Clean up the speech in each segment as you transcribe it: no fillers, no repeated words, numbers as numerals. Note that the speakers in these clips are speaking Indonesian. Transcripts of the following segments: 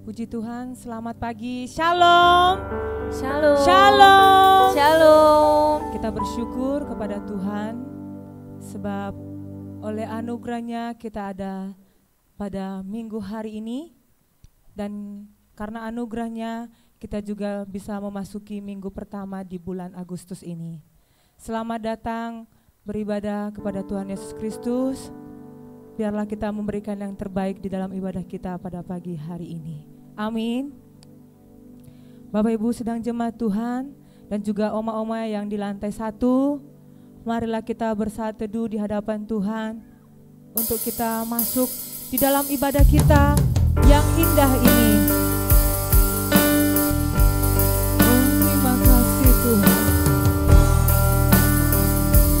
Puji Tuhan, selamat pagi. Shalom. Shalom. Shalom. Shalom. Kita bersyukur kepada Tuhan sebab oleh anugerahnya kita ada pada minggu hari ini, dan karena anugerahnya kita juga bisa memasuki minggu pertama di bulan Agustus ini. Selamat datang beribadah kepada Tuhan Yesus Kristus. Biarlah kita memberikan yang terbaik di dalam ibadah kita pada pagi hari ini. Amin. Bapak Ibu sedang jemaat Tuhan dan juga oma-oma yang di lantai 1, marilah kita bersaat teduh di hadapan Tuhan untuk kita masuk di dalam ibadah kita yang indah ini. Oh, terima kasih Tuhan.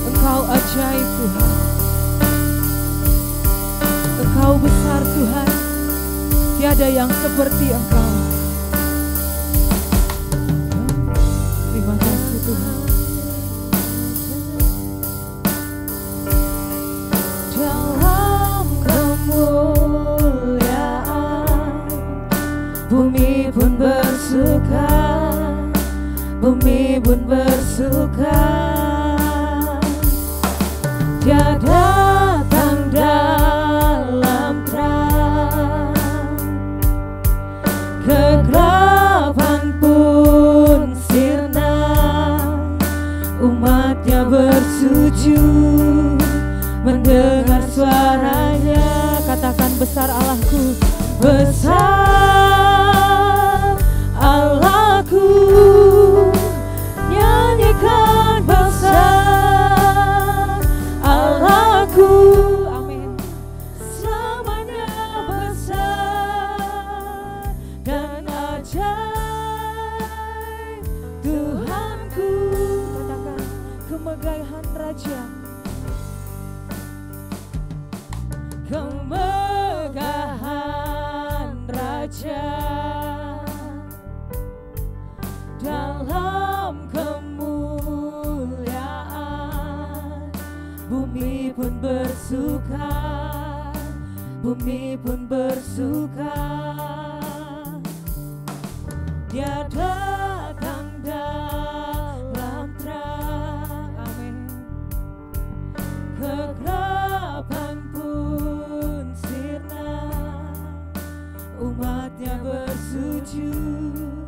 Engkau ajaib Tuhan. Engkau besar Tuhan. Tiada yang seperti Engkau. Terima kasih Tuhan. Dalam kemuliaan bumi pun bersuka, bumi pun bersuka. Dia datang dalam terang, kegelapan pun sirna, umatnya bersujud mendengar suaranya. Katakan besar Allahku, besar Allahku, nyanyikan besar Allahku. Amin. Selamanya besar dan ajaib Tuhanku. Katakan kemegahan Raja, kemegahan Raja dalam kemuliaan. Bumi pun bersuka, bumi pun bersuka. Dia datang dalam terang, amin. Kegelapan pun sirna, umatnya bersujud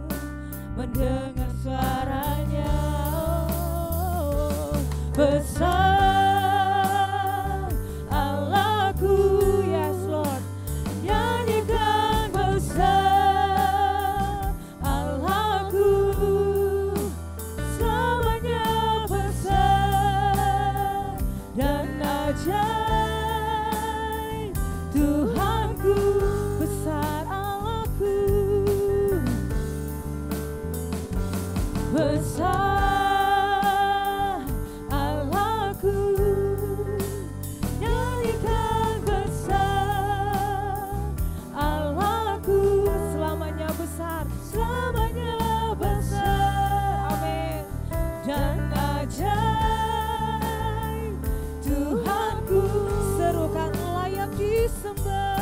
mendengar suaranya. Oh, besar Allahku, yes Lord, nyanyikan besar Allahku, selamanya besar dan ajaib Tuhanku. Besar Allahku, besar Allahku, nyanyikan besar Allahku, selamanya besar, selamanya besar, amin, dan ajaib Tuhanku. Serukan layak disembah,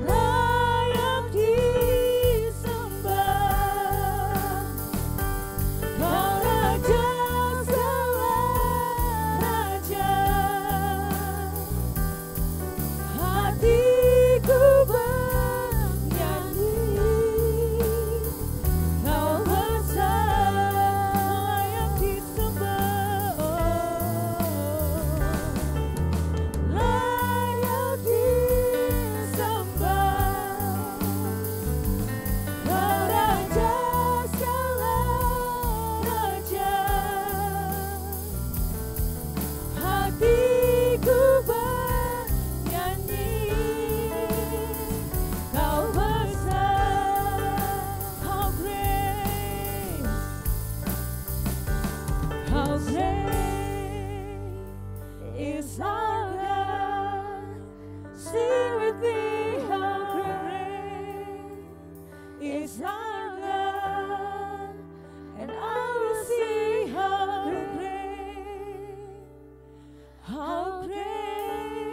layak disembah. Kau Raja segala raja, hatiku bernyanyi. Kau besar, layak disembah, layak disembah. Kau Raja segala raja, hatiku bernyanyi. Kau besar, how great, how great is our God. Sing with me, how great is our God, and I will sing how great, how great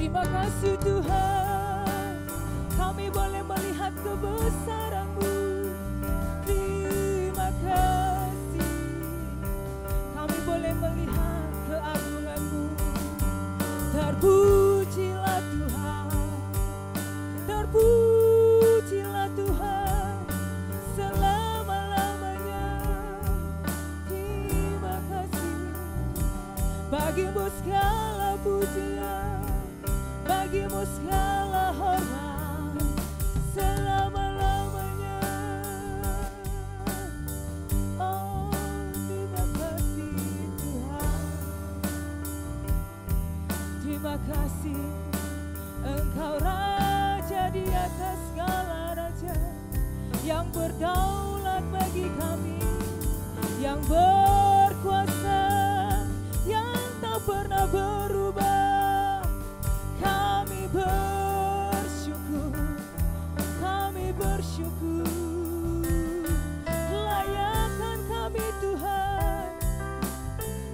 Terima kasih Tuhan, kami boleh melihat kebesaran-Mu. Terima kasih, kami boleh melihat keagungan-Mu. Terpujilah Tuhan, terpujilah Tuhan selama-lamanya. Terima kasih, bagimu segala pujian, bagimu segala hormat selama-lamanya. Oh, terima kasih Tuhan. Terima kasih, Engkau Raja di atas segala raja, yang berdaulat bagi kami, yang berkuasa, yang tak pernah berubah. Kami bersyukur, kami bersyukur. Layakkan kami Tuhan,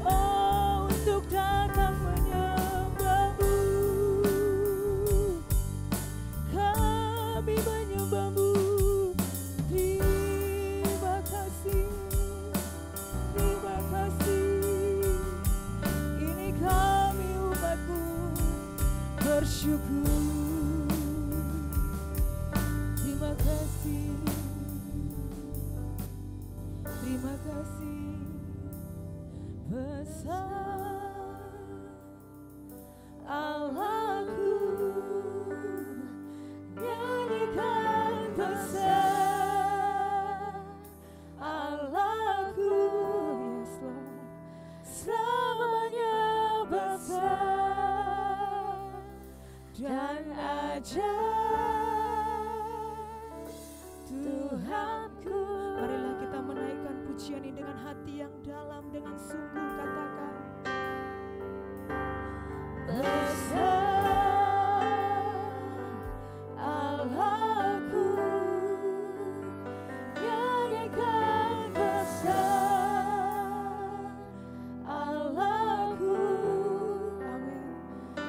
oh, untuk datang menyembah-Mu. Kami menyembah-Mu. Terima kasih, terima kasih. Ini kami umat-Mu bersyukur. Terima kasih, terima kasih. Besar Allahku, nyanyikan besar Allahku. Yes Lord, selamanya besar dan ajaib Tuhanku. Marilah kita menaikkan pujian ini dengan hati yang dalam, dengan sungguh katakan, besar Allahku, nyanyikan besar Allahku. Amin.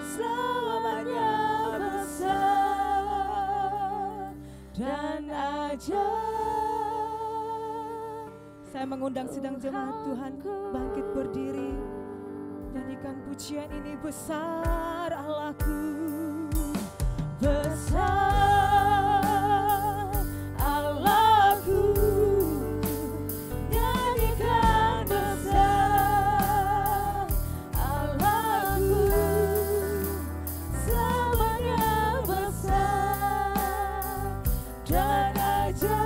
Selamanya besar dan ajaib. Saya mengundang sidang jemaat Tuhan bangkit berdiri, nyanyikan pujian ini. Besar Allahku, besar Allahku, nyanyikan besar Allahku. Selamanya besar dan ajaib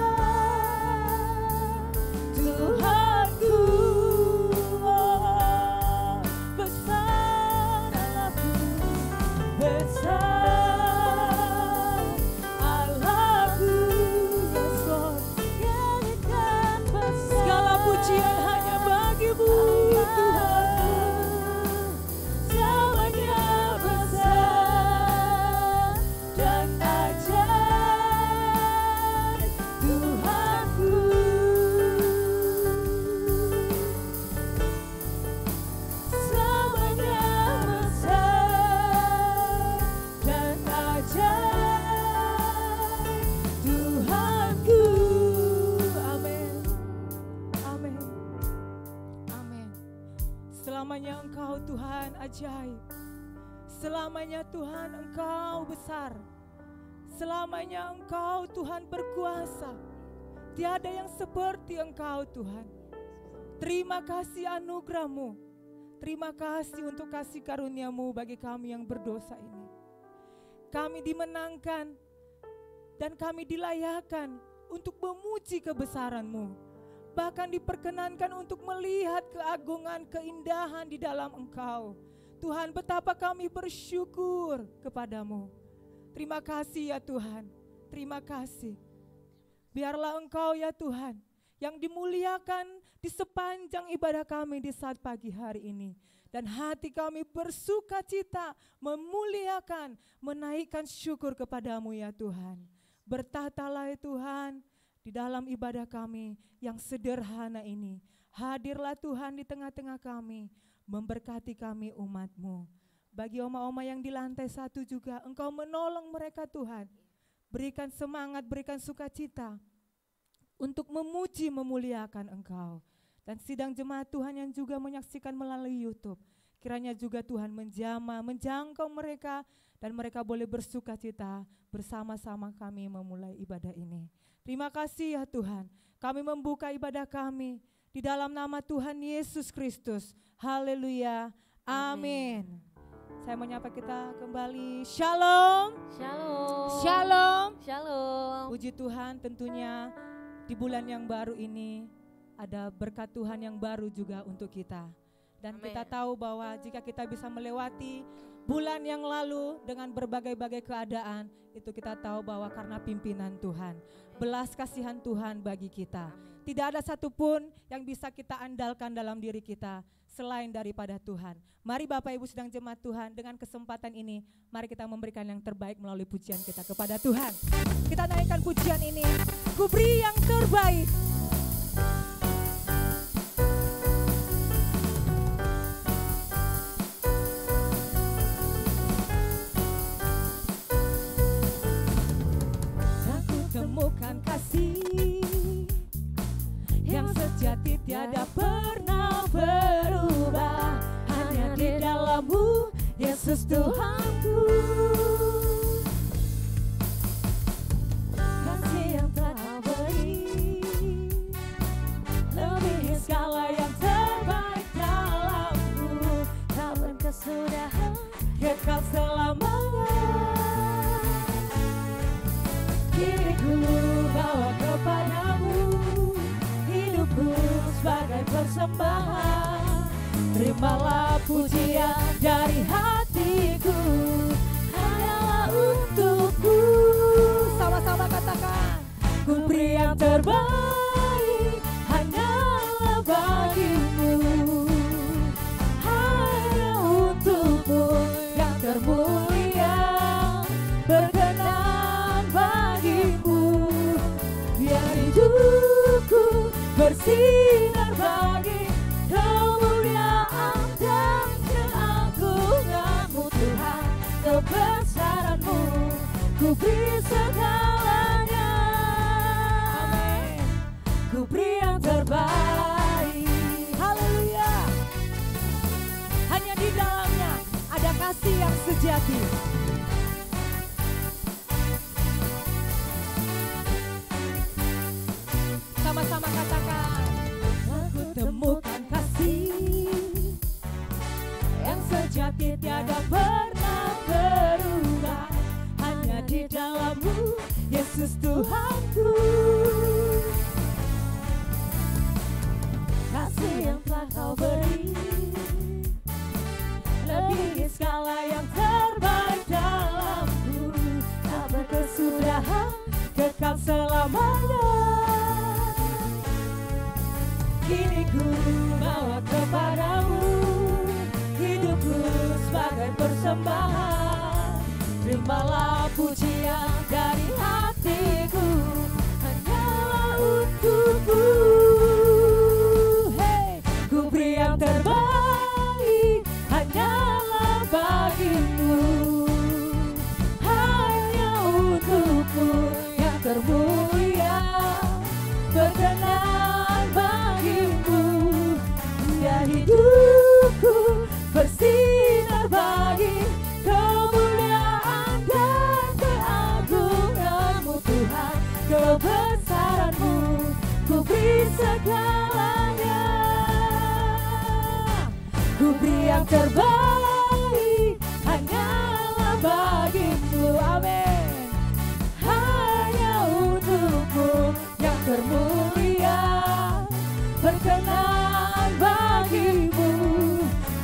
Tuhanku. Oh, besar Allahku, besar Allahku. Yes Lord, nyanyikan besar. Segala pujian hanya bagi-Mu Tuhan. Selamanya besar dan ajaib Tuhanku. Selamanya besar dan ajaib Tuhanku. Amin, amin, amin. Selamanya Engkau Tuhan ajaib, selamanya Tuhan Engkau besar, selamanya Engkau Tuhan berkuasa. Tiada yang seperti Engkau Tuhan. Terima kasih anugerah-Mu, terima kasih untuk kasih karunia-Mu bagi kami yang berdosa ini. Kami dimenangkan dan kami dilayakkan untuk memuji kebesaran-Mu, bahkan diperkenankan untuk melihat keagungan, keindahan di dalam Engkau. Tuhan, betapa kami bersyukur kepadamu. Terima kasih ya Tuhan, terima kasih. Biarlah Engkau ya Tuhan yang dimuliakan di sepanjang ibadah kami di saat pagi hari ini. Dan hati kami bersuka cita, memuliakan, menaikkan syukur kepadamu ya Tuhan. Bertatalah ya Tuhan di dalam ibadah kami yang sederhana ini. Hadirlah Tuhan di tengah-tengah kami, memberkati kami umat-Mu. Bagi oma-oma yang di lantai 1 juga, Engkau menolong mereka Tuhan. Berikan semangat, berikan sukacita untuk memuji, memuliakan Engkau. Dan sidang jemaat Tuhan yang juga menyaksikan melalui YouTube, kiranya juga Tuhan menjamah, menjangkau mereka, dan mereka boleh bersukacita bersama-sama kami memulai ibadah ini. Terima kasih ya Tuhan, kami membuka ibadah kami di dalam nama Tuhan Yesus Kristus. Haleluya, amin. Saya menyapa kita kembali. Shalom. Shalom. Shalom. Shalom. Puji Tuhan, tentunya di bulan yang baru ini ada berkat Tuhan yang baru juga untuk kita. Dan Amen. kita tahu bahwa jika kita bisa melewati bulan yang lalu dengan berbagai-bagai keadaan, itu kita tahu bahwa karena pimpinan Tuhan, belas kasihan Tuhan bagi kita. Tidak ada satupun yang bisa kita andalkan dalam diri kita selain daripada Tuhan. Mari Bapak Ibu sedang jemaat Tuhan, dengan kesempatan ini mari kita memberikan yang terbaik melalui pujian kita kepada Tuhan. Kita naikkan pujian ini, ku beri yang terbaik. Aku temukan kasih yang sejati tiada pernah berubah, hanya di dalam-Mu Yesus Tuhanku. Kasih yang tak beri, lebih segala yang terbaik dalamku, tak berkesudahan, kekal selamanya. Kini ku bawa kepadamu hidupku sebagai persembahan. Terimalah pujian dari hatiku, hanyalah untukku. Sama-sama katakan, ku beri yang terbaik, hanyalah bagimu, hanya untukmu yang termulia, berkenan bagimu. Biar hidupku bersinar bagi kemuliaan dan keagungan-Mu Tuhan, kebesaran-Mu, ku beri segalanya. Amin. Ku beri yang terbaik. Haleluya. Hanya di dalamnya ada kasih yang sejati. Sama-sama katakan, aku temukan kasih yang sejati tiada pernah berubah, hanya di dalam-Mu Yesus Tuhanku. Kasih yang telah Kau beri, lebih segala yang terbaik dalamku, tak berkesudahan, kekal selamanya. Kini ku bawa kepadamu hidupku sebagai persembahan. Terimalah pujian dari hatiku, hanyalah untukmu. Hey, ku beri yang terbaik, hanyalah bagimu, hanya untukmu yang termulia, berkenan bagimu. Biar hidupku bersinar bagi kemuliaan dan keagungan-Mu Tuhan, kebesaran-Mu, ku beri segalanya. Ku beri yang terbaik, hanyalah bagimu. Amin. Hanya untukmu yang termulia, berkenan bagimu.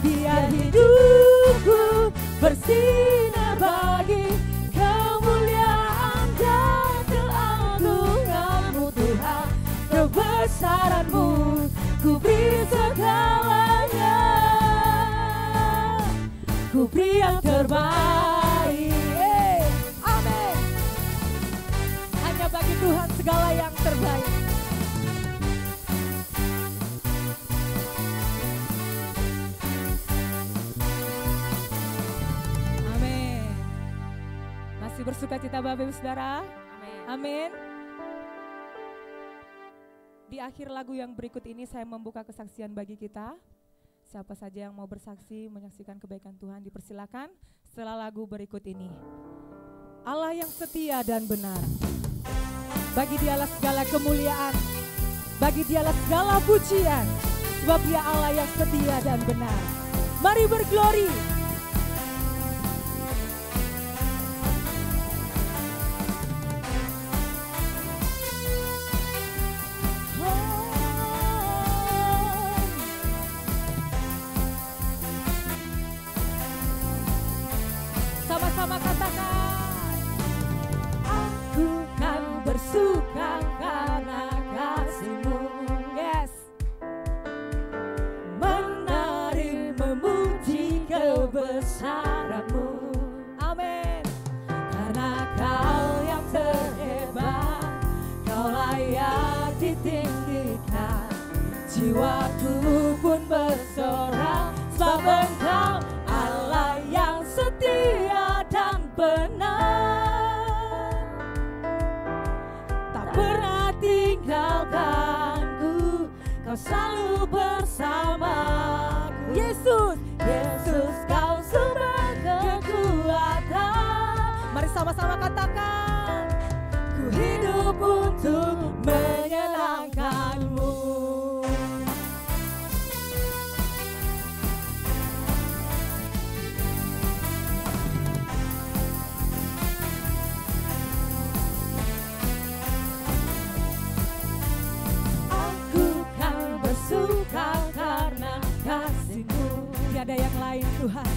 Biar hidupku bersinar bagi kemuliaan dan keagungan-Mu Tuhan, kebesaran-Mu, ku beri segalanya. Ku beri yang terbaik. Amin. Hanya bagi Tuhan segala yang terbaik. bersuka cita Bapak Ibu Saudara. Amin. Amin. Di akhir lagu yang berikut ini saya membuka kesaksian bagi kita. Siapa saja yang mau bersaksi menyaksikan kebaikan Tuhan dipersilakan setelah lagu berikut ini. Allah yang setia dan benar. Bagi Dialah segala kemuliaan, bagi Dialah segala pujian, sebab Dia Allah yang setia dan benar. Mari berglori. Sama-sama katakan, aku kan bersuka karena kasih-Mu. Yes. Menari memuji kebesaran-Mu. Amin. Karena Kau yang terhebat, Kau layak ditinggikan. Jiwaku pun bersorak, sebab Engkau Allah yang setia dan benar. Tak pernah tinggalkanku, Kau selalu bersamaku. Yesus, Yesus, Kau sumber kekuatan. Mari sama-sama katakan, ku hidup untuk menyenangkan-Mu. Karena kasih-Mu, tiada yang lain Tuhan.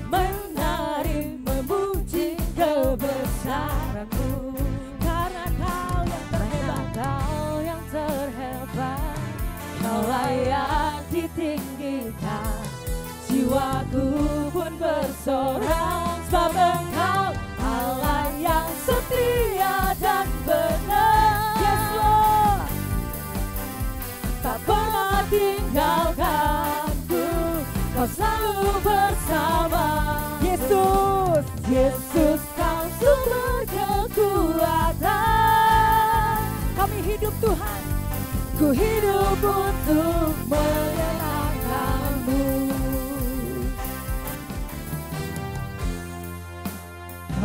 Menari memuji kebesaran-Mu. Karena Kau yang terhebat, Kau yang terhebat, Kau layak ditinggikan. Jiwaku pun bersorak, sebab Engkau Allah yang setia dan benar. Yes Lord. Tak pernah tinggalkanku, Kau selalu bersama. Yesus, Yesus, Kau sumber kekuatan. Kami hidup Tuhan, ku hidup untuk menyenangkan-Mu.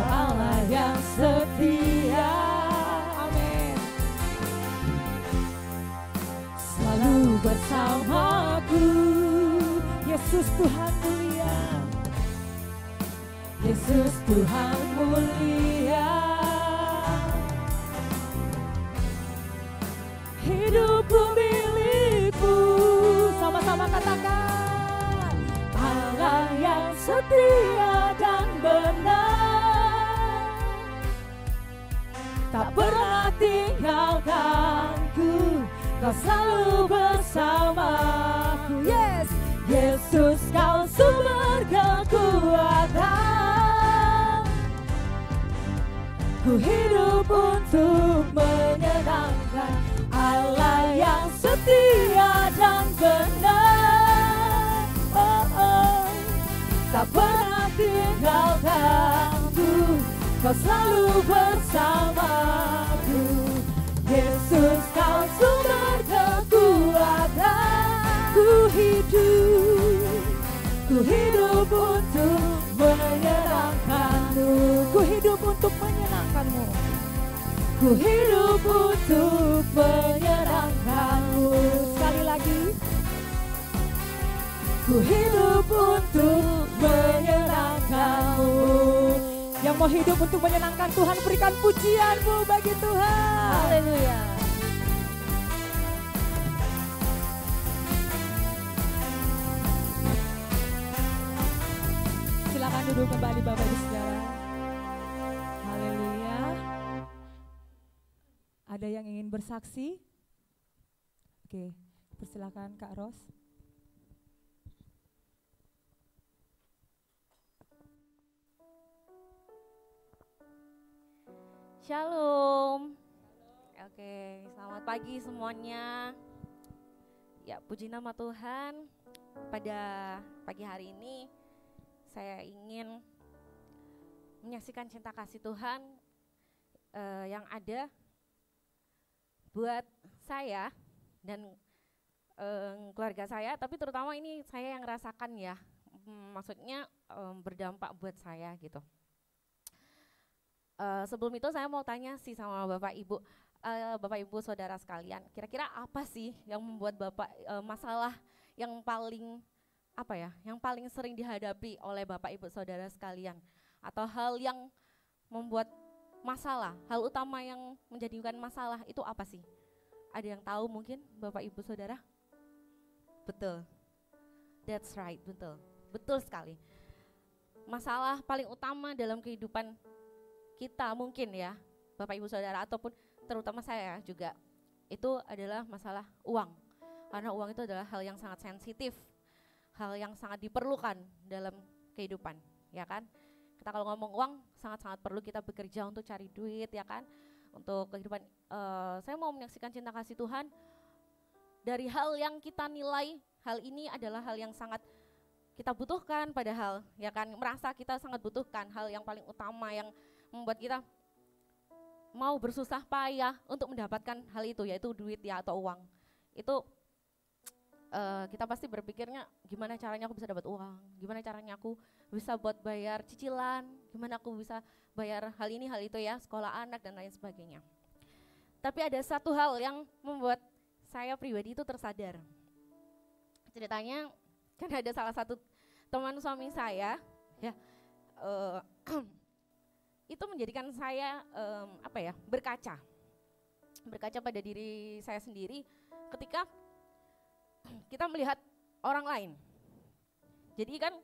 Allah yang setia, amin, selalu bersamaku. Yesus Tuhan mulia, Yesus Tuhan mulia. Hidupku milikmu, sama-sama katakan, Allah yang setia dan benar. Tak pernah tinggalkanku, Kau selalu bersamaku. Yes, Yesus, Kau sumber kekuatan. Ku hidup untuk menyenangkan Allah yang setia dan benar. Oh, oh. Tak pernah tinggalkanku, Kau selalu bersamaku. Yesus, Kau sumber kekuatan. Ku hidup untuk menyenangkan-Mu. Ku hidup untuk menyenangkan-Mu. Ku hidup untuk menyenangkan-Mu. Sekali lagi. Ku hidup untuk menyenangkan-Mu. Yang mau hidup untuk menyenangkan Tuhan, berikan pujian-Mu bagi Tuhan. Haleluya. Silakan duduk kembali Bapak Ibu Saudara. Haleluya. Ada yang ingin bersaksi? Oke, persilakan Kak Ros. Shalom. Oke, selamat pagi semuanya. Ya, puji nama Tuhan. Pada pagi hari ini saya ingin menyaksikan cinta kasih Tuhan yang ada buat saya dan keluarga saya, tapi terutama ini saya yang rasakan ya, maksudnya berdampak buat saya gitu. Sebelum itu saya mau tanya sih sama Bapak Ibu saudara sekalian, kira-kira apa sih yang membuat Bapak masalah yang paling yang paling sering dihadapi oleh Bapak Ibu saudara sekalian, atau hal yang membuat masalah, hal utama yang menjadikan masalah itu apa sih? Ada yang tahu mungkin Bapak Ibu saudara? Betul, that's right, betul sekali. Masalah paling utama dalam kehidupan kita mungkin ya, Bapak Ibu saudara, ataupun terutama saya juga, itu adalah masalah uang. Karena uang itu adalah hal yang sangat sensitif, hal yang sangat diperlukan dalam kehidupan, ya kan? Kita kalau ngomong uang, sangat-sangat perlu kita bekerja untuk cari duit, ya kan? Untuk kehidupan, saya mau menyaksikan cinta kasih Tuhan dari hal yang kita nilai, hal ini adalah hal yang sangat kita butuhkan, padahal, ya kan? Merasa kita sangat butuhkan, hal yang paling utama yang membuat kita mau bersusah payah untuk mendapatkan hal itu, yaitu duit ya atau uang. Itu kita pasti berpikirnya gimana caranya aku bisa dapat uang, gimana caranya aku bisa buat bayar cicilan, gimana aku bisa bayar hal ini hal itu ya, sekolah anak dan lain sebagainya. Tapi ada satu hal yang membuat saya pribadi itu tersadar. Ceritanya kan ada salah satu teman suami saya ya, itu menjadikan saya berkaca pada diri saya sendiri ketika kita melihat orang lain. Jadi kan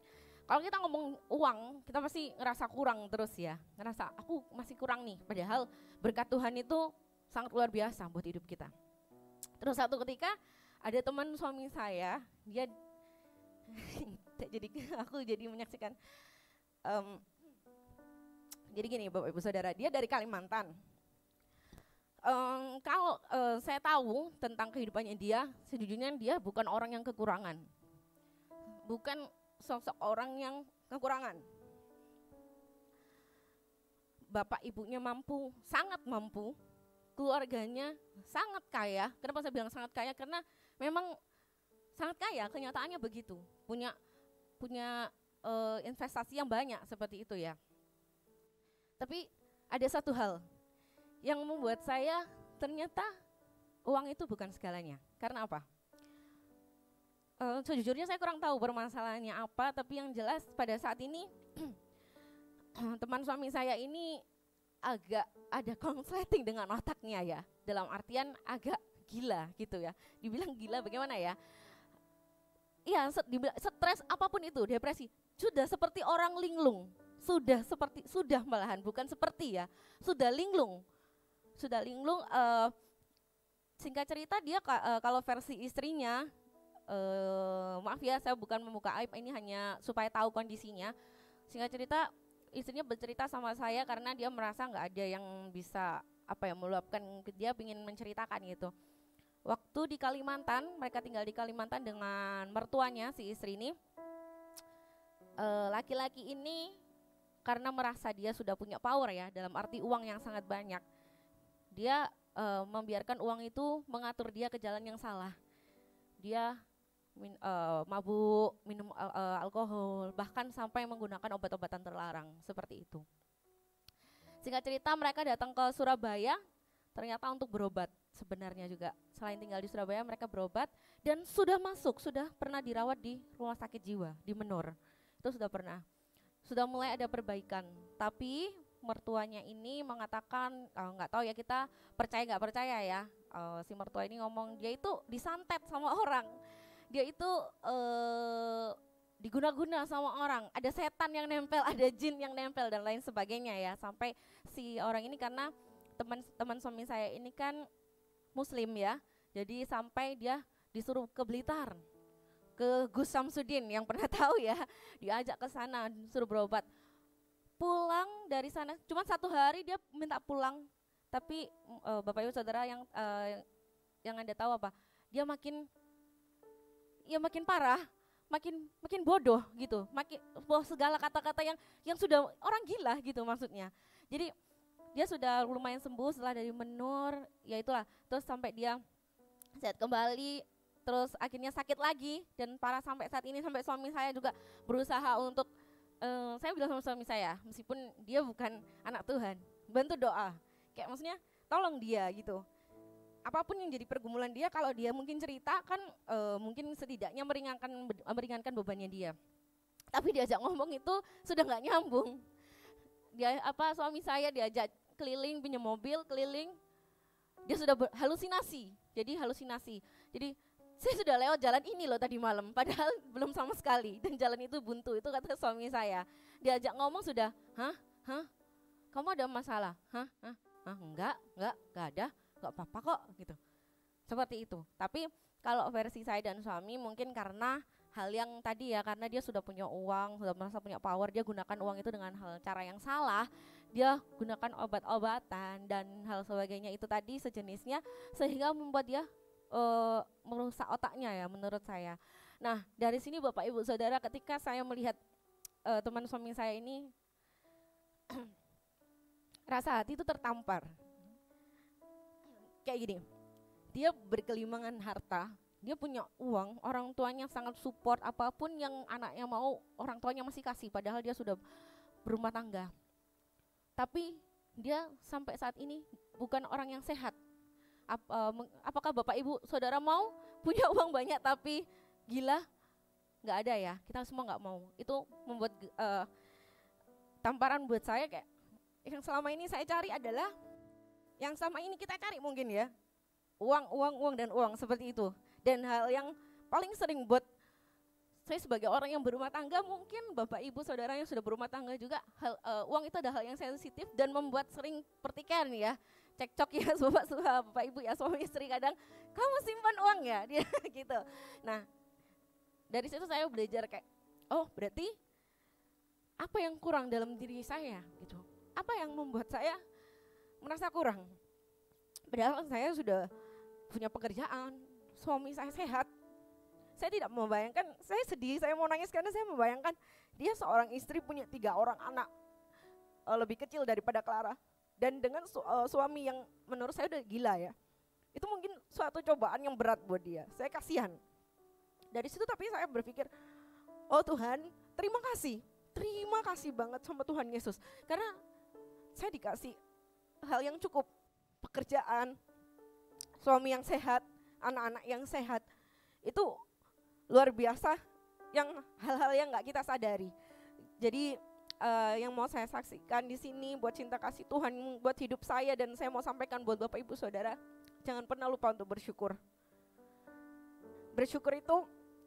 kalau kita ngomong uang, kita pasti ngerasa kurang terus ya, ngerasa aku masih kurang nih, padahal berkat Tuhan itu sangat luar biasa buat hidup kita. Terus satu ketika ada teman suami saya, dia jadi aku jadi menyaksikan jadi gini Bapak Ibu Saudara, dia dari Kalimantan. Kalau saya tahu tentang kehidupannya dia, sejujurnya dia bukan orang yang kekurangan. Bukan sosok orang yang kekurangan. Bapak ibunya mampu, sangat mampu. Keluarganya sangat kaya. Kenapa saya bilang sangat kaya? Karena memang sangat kaya, kenyataannya begitu. Punya investasi yang banyak seperti itu ya. Tapi ada satu hal yang membuat saya ternyata uang itu bukan segalanya. Karena apa? Sejujurnya saya kurang tahu permasalahannya apa, tapi yang jelas pada saat ini teman suami saya ini agak ada konsleting dengan otaknya ya. Dalam artian agak gila gitu ya. Dibilang gila bagaimana ya? Iya, stres apapun itu, depresi, sudah seperti orang linglung. Sudah malahan, bukan seperti ya. Sudah linglung. Singkat cerita dia kalau versi istrinya, maaf ya saya bukan membuka aib, ini hanya supaya tahu kondisinya. Singkat cerita istrinya bercerita sama saya karena dia merasa nggak ada yang bisa meluapkan, dia ingin menceritakan gitu. Waktu di Kalimantan, mereka tinggal di Kalimantan dengan mertuanya si istri ini. Laki-laki ini karena merasa dia sudah punya power ya, dalam arti uang yang sangat banyak, dia membiarkan uang itu mengatur dia ke jalan yang salah. Dia mabuk, minum alkohol, bahkan sampai menggunakan obat-obatan terlarang seperti itu. Singkat cerita mereka datang ke Surabaya ternyata untuk berobat sebenarnya juga. Selain tinggal di Surabaya mereka berobat dan sudah pernah dirawat di rumah sakit jiwa di Menur. Itu sudah mulai ada perbaikan, tapi mertuanya ini mengatakan, nggak tahu ya, kita percaya nggak percaya ya, si mertua ini ngomong dia itu disantet sama orang, dia itu diguna-guna sama orang, ada setan yang nempel, ada jin yang nempel dan lain sebagainya ya. Sampai si orang ini, karena teman suami saya ini kan muslim ya, jadi sampai dia disuruh ke Blitar, ke Gus Samsudin yang pernah tahu ya, diajak ke sana disuruh berobat. Pulang dari sana cuma 1 hari dia minta pulang, tapi Bapak Ibu Saudara yang Anda tahu apa? Dia makin parah, makin bodoh gitu. menempuh segala kata-kata yang sudah orang gila gitu maksudnya. Jadi dia sudah lumayan sembuh setelah dari menur, ya itulah. Terus sampai dia sehat kembali, terus akhirnya sakit lagi dan parah sampai saat ini, sampai suami saya juga berusaha untuk saya bilang sama suami saya, meskipun dia bukan anak Tuhan, bantu doa. Kayak maksudnya tolong dia gitu. Apapun yang jadi pergumulan dia, kalau dia mungkin cerita kan mungkin setidaknya meringankan bebannya dia. Tapi diajak ngomong itu sudah nggak nyambung. Suami saya diajak keliling, pinjam mobil keliling, dia sudah halusinasi. Jadi saya sudah lewat jalan ini loh tadi malam, padahal belum sama sekali, dan jalan itu buntu. Itu kata suami saya. Diajak ngomong sudah, kamu ada masalah? Enggak ada, enggak apa-apa kok gitu. Seperti itu. Tapi kalau versi saya dan suami mungkin karena hal yang tadi ya, karena dia sudah punya uang, sudah merasa punya power, dia gunakan uang itu dengan cara yang salah. Dia gunakan obat-obatan dan hal sebagainya itu tadi sejenisnya, sehingga membuat dia merusak otaknya ya menurut saya. Nah dari sini Bapak Ibu Saudara, ketika saya melihat teman suami saya ini rasa hati itu tertampar. Kayak gini, dia berkelimangan harta, dia punya uang, orang tuanya sangat support, apapun yang anaknya mau orang tuanya masih kasih, padahal dia sudah berumah tangga. Tapi dia sampai saat ini bukan orang yang sehat. Apakah Bapak Ibu Saudara mau punya uang banyak tapi gila? Nggak ada ya, kita semua nggak mau. Itu membuat tamparan buat saya, kayak yang selama ini saya cari adalah yang selama ini kita cari mungkin ya, uang dan uang seperti itu. Dan hal yang paling sering buat saya sebagai orang yang berumah tangga, mungkin Bapak Ibu Saudara yang sudah berumah tangga juga, uang itu adalah hal yang sensitif dan membuat sering pertikaian ya, cekcok ya Bapak Ibu ya, suami istri kadang, kamu simpan uang ya, dia gitu. Nah dari situ saya belajar kayak, oh berarti apa yang kurang dalam diri saya gitu, apa yang membuat saya merasa kurang. Padahal saya sudah punya pekerjaan, suami saya sehat. Saya tidak membayangkan, saya sedih, saya mau nangis karena saya membayangkan dia seorang istri punya 3 orang anak, lebih kecil daripada Clara, dan dengan suami yang menurut saya udah gila ya. Itu mungkin suatu cobaan yang berat buat dia, saya kasihan. Dari situ tapi saya berpikir, oh Tuhan, terima kasih banget sama Tuhan Yesus, karena saya dikasih hal yang cukup, pekerjaan, suami yang sehat, anak-anak yang sehat. Itu luar biasa, yang hal-hal yang nggak kita sadari. Jadi yang mau saya saksikan di sini buat cinta kasih Tuhan buat hidup saya, dan saya mau sampaikan buat Bapak Ibu Saudara, jangan pernah lupa untuk bersyukur. Bersyukur itu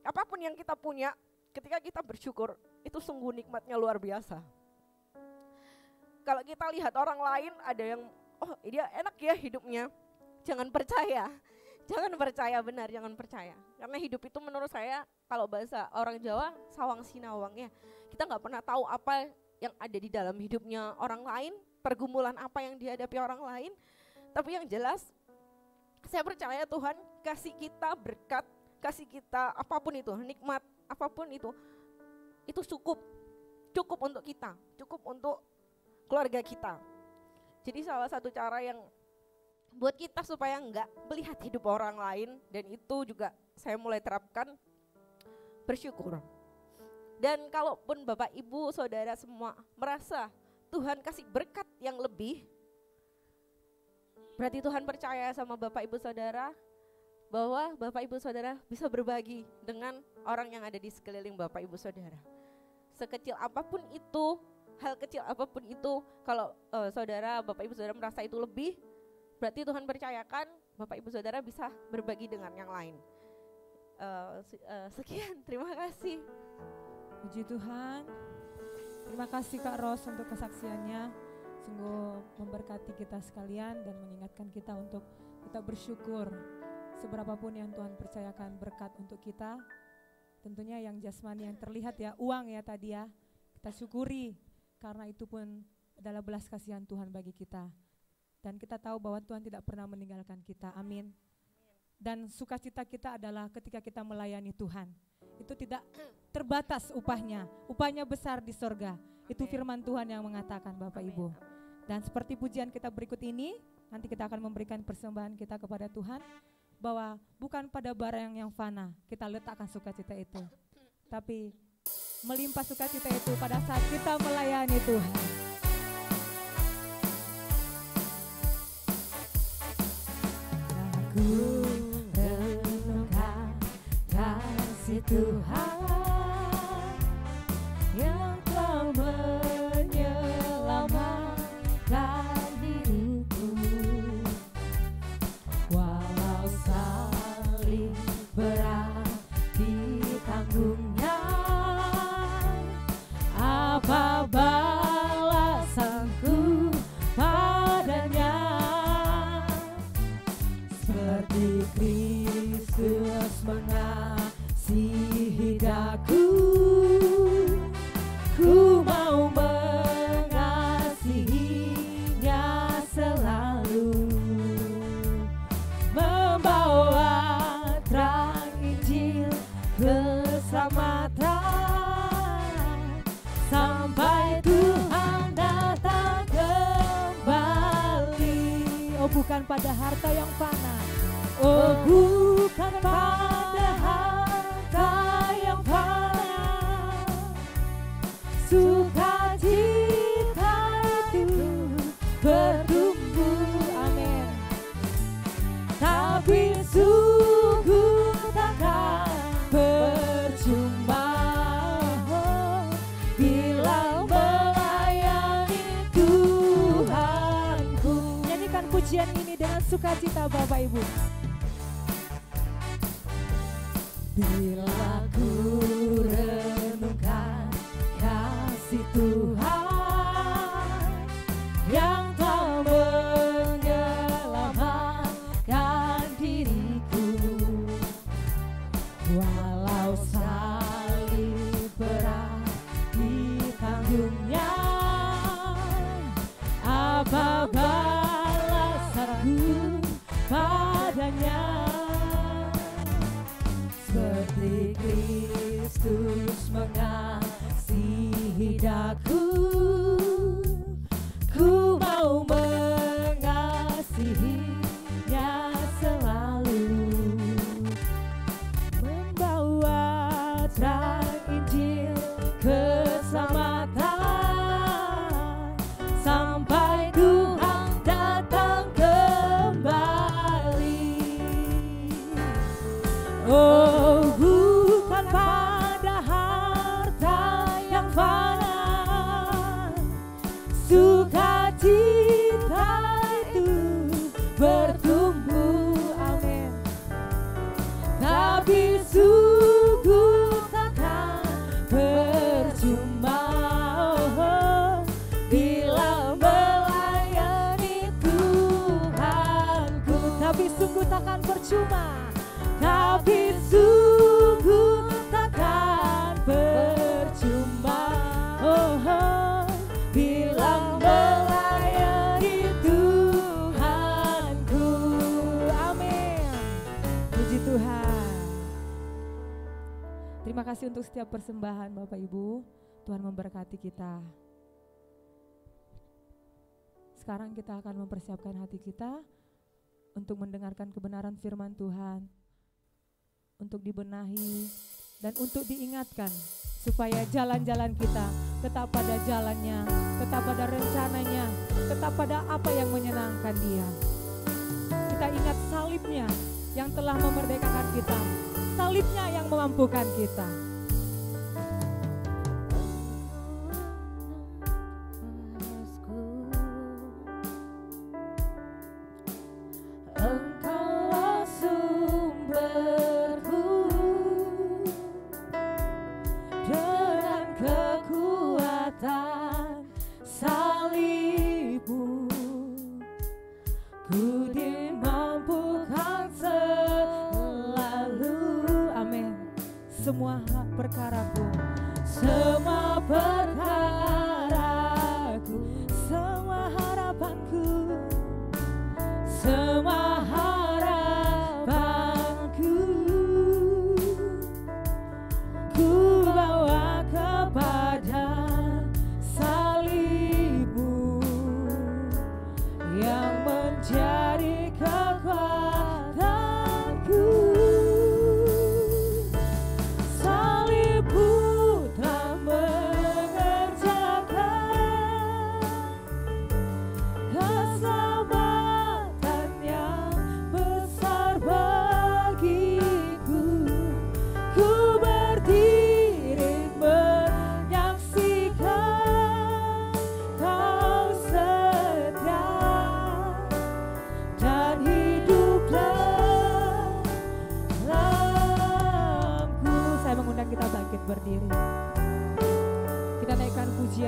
apapun yang kita punya, ketika kita bersyukur itu sungguh nikmatnya luar biasa. Kalau kita lihat orang lain ada yang, oh dia enak ya hidupnya, jangan percaya. Jangan percaya. Karena hidup itu menurut saya, kalau bahasa orang Jawa, sawang sinawang ya. Kita gak pernah tahu apa yang ada di dalam hidupnya orang lain, pergumulan apa yang dihadapi orang lain. Tapi yang jelas, saya percaya Tuhan kasih kita berkat, kasih kita apapun itu, nikmat, apapun itu cukup untuk kita, cukup untuk keluarga kita. Jadi salah satu cara yang buat kita supaya enggak melihat hidup orang lain, dan itu juga saya mulai terapkan, bersyukur. Dan kalaupun Bapak Ibu Saudara semua merasa Tuhan kasih berkat yang lebih, berarti Tuhan percaya sama Bapak Ibu Saudara bahwa Bapak Ibu Saudara bisa berbagi dengan orang yang ada di sekeliling Bapak Ibu Saudara. Sekecil apapun itu, hal kecil apapun itu, kalau Bapak Ibu Saudara merasa itu lebih, berarti Tuhan percayakan Bapak Ibu Saudara bisa berbagi dengan yang lain. Sekian, terima kasih. Puji Tuhan. Terima kasih Kak Ros untuk kesaksiannya. Sungguh memberkati kita sekalian dan mengingatkan kita untuk kita bersyukur. Seberapapun yang Tuhan percayakan berkat untuk kita, tentunya yang jasmani yang terlihat ya, uang ya tadi ya, kita syukuri karena itu pun adalah belas kasihan Tuhan bagi kita. Dan kita tahu bahwa Tuhan tidak pernah meninggalkan kita, amin. Dan sukacita kita adalah ketika kita melayani Tuhan. itu tidak terbatas upahnya. Upahnya besar di sorga. Itu firman Tuhan yang mengatakan Bapak Ibu. Dan seperti pujian kita berikut ini, nanti kita akan memberikan persembahan kita kepada Tuhan, bahwa bukan pada barang yang fana kita letakkan sukacita itu, tapi melimpah sukacita itu pada saat kita melayani Tuhan. Aku renungkan kasih Tuhan yang telah menyelamatkan diriku, walau salib berat ditanggungnya, apa balasanku padanya? Seperti Kristus mengasihi daku, ku mau mengasihinya selalu, membawa terang Injil keselamatan sampai Tuhan datang kembali. Oh, bukan pada harta yang fana, oh bukan pada harta yang fana, sukacita itu bertumbuh, amin. Tapi sungguh takkan percuma bila melayani Tuhanku. Nyanyikan pujian ini dengan sukacita Bapak Ibu. Bila ku renungkan kasih Tuhan yang telah menyelamatkan diriku, walau salib berat ditanggungnya, apa balasanku padanya? Seperti Kristus mengasihi daku, ku mau mengasihinya selalu, membawa terang Injil keselamatan sampai Tuhan datang kembali. Oh, bukan pada harta yang fana, sukacita itu bertumbuh, amin. Tapi sungguh takkan percuma bila melayani Tuhanku. Tapi sungguh takkan percuma, tapi sungguh takkan percuma, bila melayani Tuhanku, amin. Puji Tuhan. Terima kasih untuk setiap persembahan Bapak Ibu. Tuhan memberkati kita. Sekarang kita akan mempersiapkan hati kita untuk mendengarkan kebenaran firman Tuhan, untuk dibenahi dan untuk diingatkan supaya jalan-jalan kita tetap pada jalannya, tetap pada rencananya, tetap pada apa yang menyenangkan Dia. Kita ingat salibnya yang telah memerdekakan kita, salibnya yang memampukan kita. Semua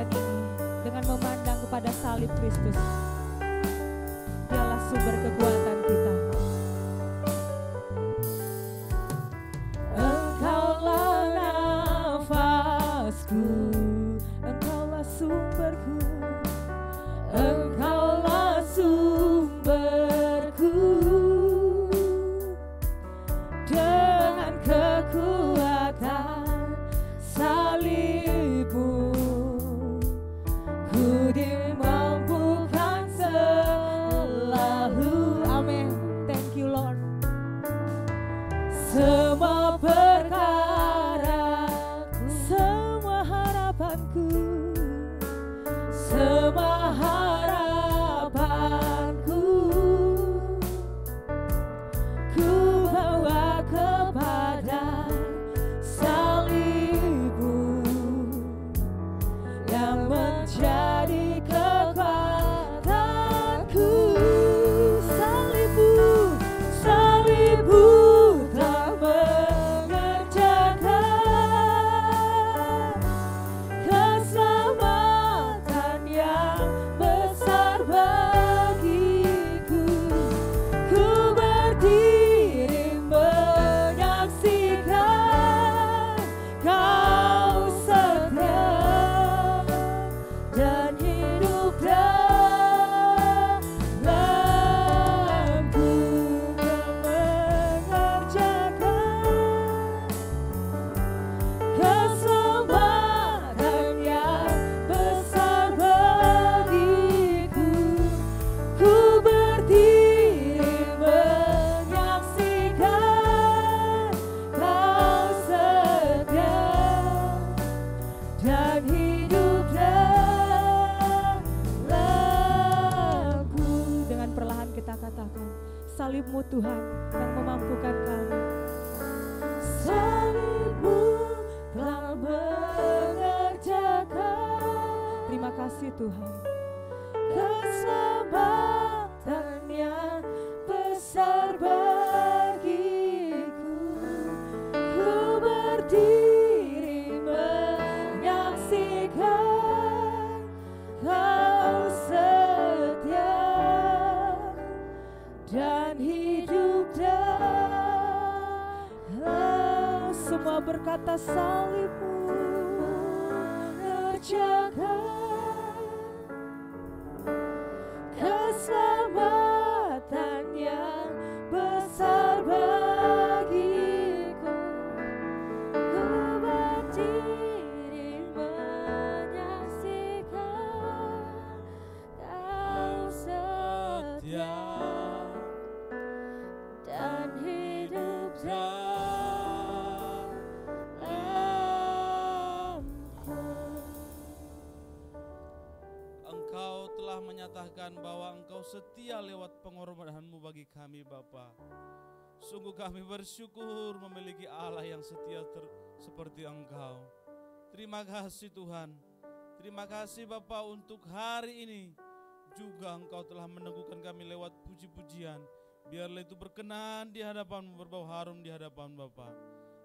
pujian ini dengan memandang kepada salib Kristus. Dialah sumber kekuatan kita. Engkaulah nafasku, Engkaulah sumberku, Engkaulah sumberku. Dengan kekuatan salibmu, ku dimampukan selalu. Amin. Thank you Lord. Semua perkara, semua harapanku, semua harapanku, ku bawa kepada salibmu yang menjadi kekuatanku. Salibmu, salibmu telah mengerjakan keselamatan yang besar bagiku. Ku berdiri menyaksikan Kau setia dan hidup dalamku. Kau mengerjakan keselamatan yang besar bagiku. Ku berdiri menyaksikan Kau setia dan hidup dalamku. Dengan perlahan kita katakan, salibmu Tuhan yang memampukan kami. Salibmu telah mengerjakan. Terima kasih Tuhan. Keselamatan yang besar bagiku. Ku berdiri menyaksikan Kau setia dan hidup dalam. Semua berkata salibmu mengerjakan keselamatan yang besar bagiku. Ku berdiri menyaksikan Kau setia dan hidup dalamku. Engkau telah menyatakan bahwa Engkau setia lewat pengorbanan-Mu bagi kami Bapa. Sungguh kami bersyukur memiliki Allah yang setia seperti Engkau. Terima kasih Tuhan. Terima kasih Bapa untuk hari ini. Juga Engkau telah meneguhkan kami lewat puji-pujian. Biarlah itu berkenan di hadapan-Mu, berbau harum di hadapan Bapa.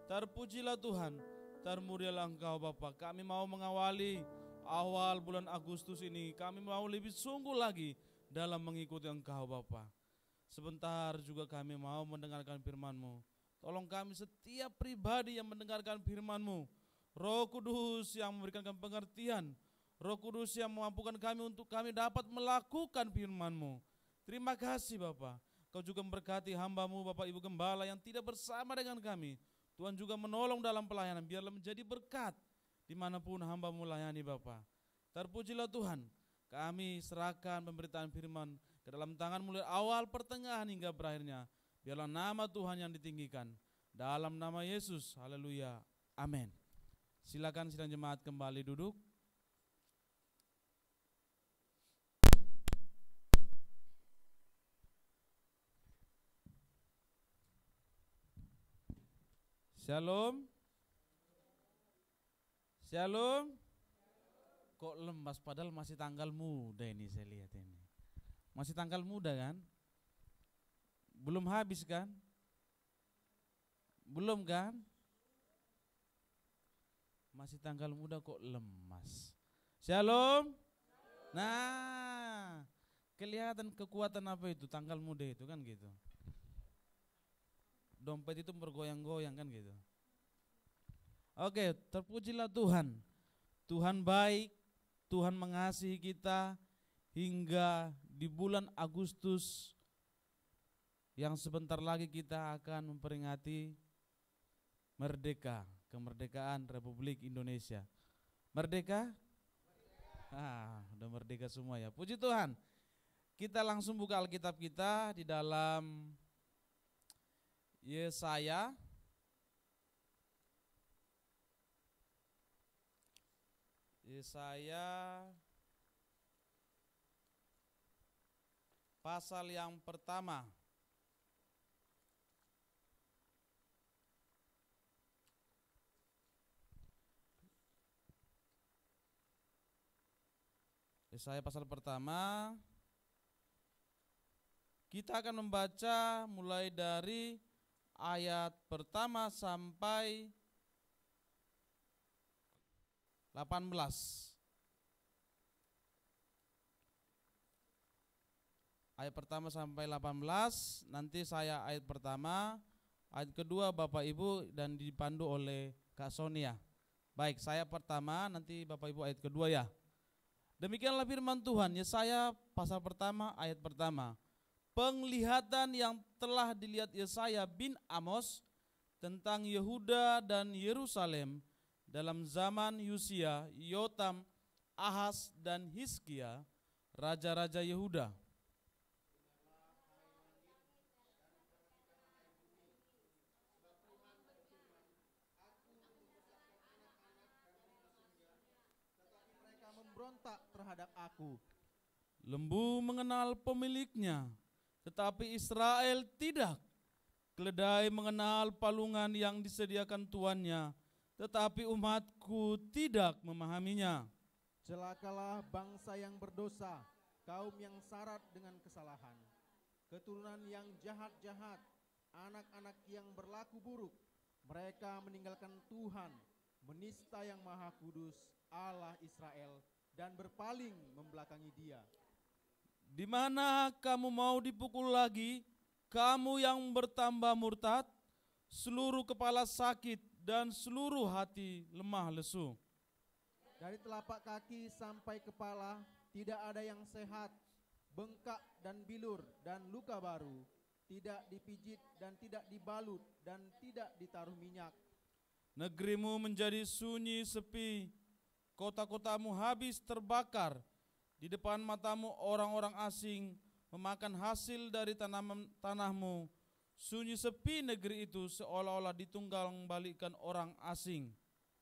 Terpujilah Tuhan, termulialah Engkau Bapa. Kami mau mengawali awal bulan Agustus ini. Kami mau lebih sungguh lagi dalam mengikuti Engkau Bapa. Sebentar juga kami mau mendengarkan firman-Mu. Tolong kami setiap pribadi yang mendengarkan firman-Mu. Roh Kudus yang memberikan kami pengertian. Roh Kudus yang memampukan kami untuk kami dapat melakukan firman-Mu. Terima kasih Bapa. Kau juga memberkati hamba-Mu Bapak Ibu Gembala yang tidak bersama dengan kami. Tuhan juga menolong dalam pelayanan. Biarlah menjadi berkat dimanapun hamba-Mu layani Bapa. Terpujilah Tuhan. Kami serahkan pemberitaan firman ke dalam tangan mulai awal, pertengahan hingga berakhirnya. Biarlah nama Tuhan yang ditinggikan. Dalam nama Yesus, haleluya, amin. Silakan sidang jemaat kembali duduk. Shalom. Shalom. Kok lemas padahal masih tanggal muda ini saya lihat ini. Masih tanggal muda kan? Belum habis kan? Belum kan? Masih tanggal muda kok lemas. Shalom. Nah, kelihatan kekuatan apa itu tanggal muda itu kan gitu. Dompet itu bergoyang-goyang kan gitu. Oke, terpujilah Tuhan. Tuhan baik, Tuhan mengasihi kita hingga di bulan Agustus yang sebentar lagi kita akan memperingati merdeka, kemerdekaan Republik Indonesia. Merdeka? Udah merdeka semua ya. Puji Tuhan. Kita langsung buka Alkitab kita di dalam Yesaya pasal yang pertama. Yesaya pasal pertama. Kita akan membaca mulai dari ayat pertama sampai 18. Ayat pertama sampai 18, nanti saya ayat pertama, ayat kedua Bapak Ibu dan dipandu oleh Kak Sonia. Baik, saya pertama, nanti Bapak Ibu ayat kedua ya. Demikianlah firman Tuhan, Yesaya pasal pertama ayat pertama. Penglihatan yang telah dilihat Yesaya bin Amos tentang Yehuda dan Yerusalem dalam zaman Yosia, Yotam, Ahaz dan Hizkia, raja-raja Yehuda. Memberontak terhadap aku. Lembu mengenal pemiliknya, tetapi Israel tidak. Keledai mengenal palungan yang disediakan tuannya, tetapi umatku tidak memahaminya. Celakalah bangsa yang berdosa, kaum yang syarat dengan kesalahan, keturunan yang jahat-jahat, anak-anak yang berlaku buruk. Mereka meninggalkan Tuhan, menista yang maha kudus, Allah Israel, dan berpaling membelakangi Dia. Di mana kamu mau dipukul lagi, kamu yang bertambah murtad, seluruh kepala sakit dan seluruh hati lemah lesu. Dari telapak kaki sampai kepala tidak ada yang sehat, bengkak dan bilur dan luka baru, tidak dipijit dan tidak dibalut dan tidak ditaruh minyak. Negerimu menjadi sunyi sepi, kota-kotamu habis terbakar, di depan matamu orang-orang asing memakan hasil dari tanahmu. Sunyi sepi negeri itu seolah-olah ditunggang balikan orang asing.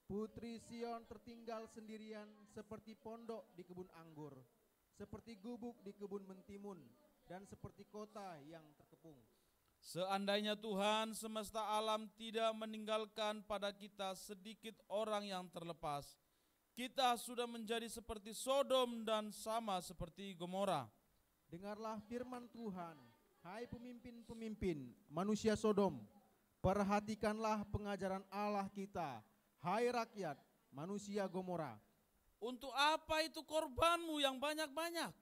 Putri Sion tertinggal sendirian seperti pondok di kebun anggur, seperti gubuk di kebun mentimun, dan seperti kota yang terkepung. Seandainya Tuhan semesta alam tidak meninggalkan pada kita sedikit orang yang terlepas, kita sudah menjadi seperti Sodom dan sama seperti Gomora. Dengarlah firman Tuhan, hai pemimpin-pemimpin manusia Sodom. Perhatikanlah pengajaran Allah kita, hai rakyat manusia Gomora. Untuk apa itu korbanmu yang banyak-banyak?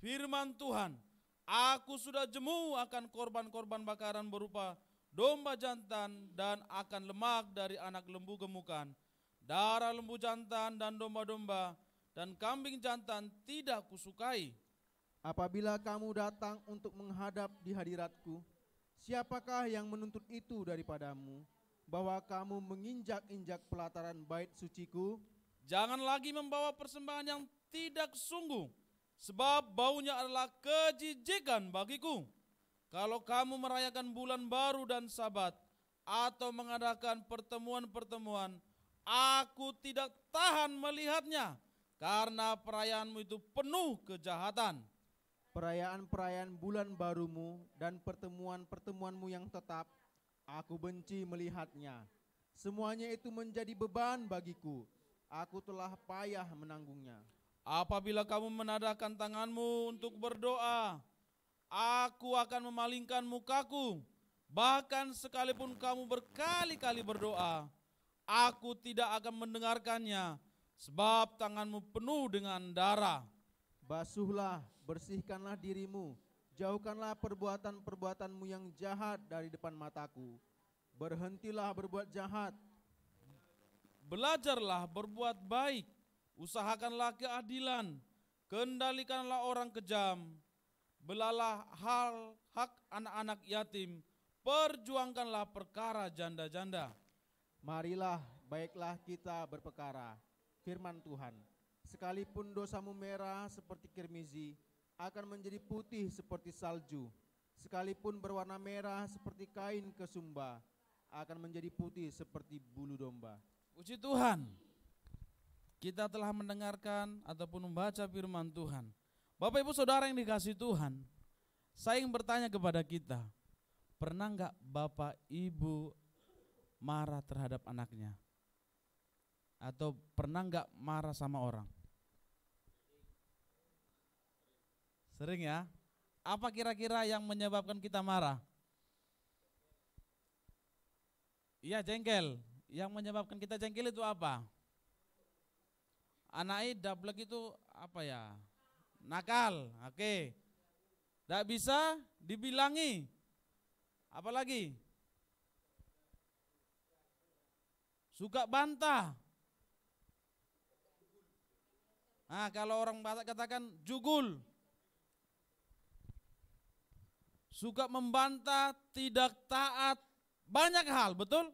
Firman Tuhan, aku sudah jemu akan korban-korban bakaran berupa domba jantan dan akan lemak dari anak lembu gemukan. Darah lembu jantan dan domba-domba dan kambing jantan tidak kusukai. Apabila kamu datang untuk menghadap di hadiratku, siapakah yang menuntut itu daripadamu, bahwa kamu menginjak-injak pelataran bait suciku? Jangan lagi membawa persembahan yang tidak sungguh, sebab baunya adalah kejijikan bagiku. Kalau kamu merayakan bulan baru dan Sabat, atau mengadakan pertemuan-pertemuan, aku tidak tahan melihatnya, karena perayaanmu itu penuh kejahatan. Perayaan-perayaan bulan barumu dan pertemuan-pertemuanmu yang tetap, aku benci melihatnya. Semuanya itu menjadi beban bagiku, aku telah payah menanggungnya. Apabila kamu menadahkan tanganmu untuk berdoa, aku akan memalingkan mukaku. Bahkan sekalipun kamu berkali-kali berdoa, aku tidak akan mendengarkannya, sebab tanganmu penuh dengan darah. Basuhlah, bersihkanlah dirimu, jauhkanlah perbuatan-perbuatanmu yang jahat dari depan mataku. Berhentilah berbuat jahat, Belajarlah berbuat baik, usahakanlah keadilan, kendalikanlah orang kejam, belalah hak anak-anak yatim, perjuangkanlah perkara janda-janda. marilah baiklah kita berperkara. Firman Tuhan, sekalipun dosamu merah seperti kirmizi, akan menjadi putih seperti salju. Sekalipun berwarna merah seperti kain kesumba, akan menjadi putih seperti bulu domba. Puji Tuhan, kita telah mendengarkan ataupun membaca firman Tuhan. Bapak Ibu Saudara yang dikasihi Tuhan, saya ingin bertanya kepada kita, pernah enggak Bapak Ibu marah terhadap anaknya? Atau pernah enggak marah sama orang? Sering ya? Apa kira-kira yang menyebabkan kita marah? Iya, jengkel. Yang menyebabkan kita jengkel itu apa? Anaknya dablek itu apa ya? Nakal, oke. Tidak bisa dibilangi. Apalagi? Suka bantah. Nah, kalau orang Batak katakan jugul. Suka membantah, tidak taat, banyak hal, betul?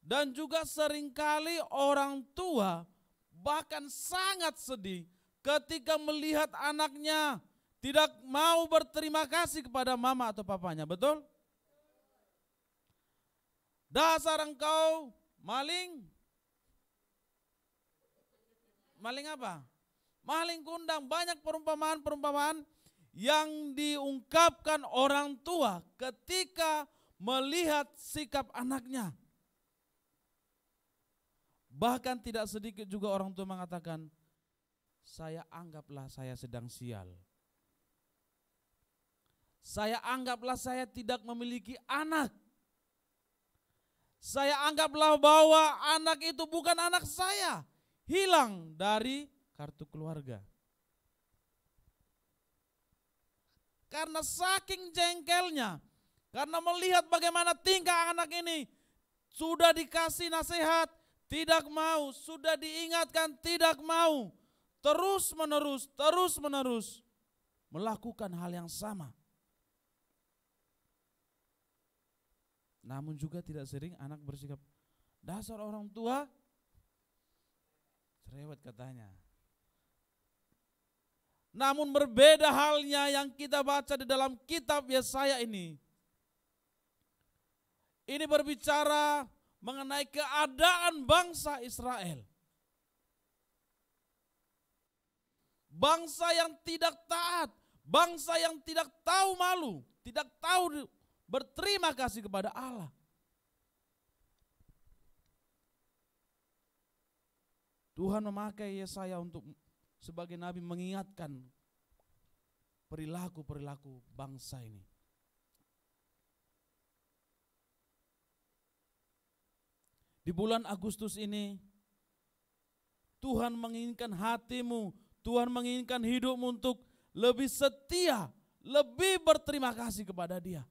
Dan juga seringkali orang tua bahkan sangat sedih ketika melihat anaknya tidak mau berterima kasih kepada mama atau papanya, betul? Dasar engkau maling. Maling apa? Maling kundang. Banyak perumpamaan-perumpamaan yang diungkapkan orang tua ketika melihat sikap anaknya. Bahkan tidak sedikit juga orang tua mengatakan, saya anggaplah saya sedang sial. Saya anggaplah saya tidak memiliki anak. Saya anggaplah bahwa anak itu bukan anak saya. Hilang dari kartu keluarga. Karena saking jengkelnya, karena melihat bagaimana tingkah anak ini, sudah dikasih nasihat, tidak mau, sudah diingatkan, tidak mau, terus menerus melakukan hal yang sama. Namun juga tidak sering anak bersikap, dasar orang tua, cerewet katanya. Namun berbeda halnya yang kita baca di dalam kitab Yesaya ini. Ini berbicara mengenai keadaan bangsa Israel. Bangsa yang tidak taat, bangsa yang tidak tahu malu, tidak tahu berterima kasih kepada Allah. Tuhan memakai Yesaya untuk sebagai nabi mengingatkan perilaku-perilaku bangsa ini. Di bulan Agustus ini, Tuhan menginginkan hatimu, Tuhan menginginkan hidupmu untuk lebih setia, lebih berterima kasih kepada Dia.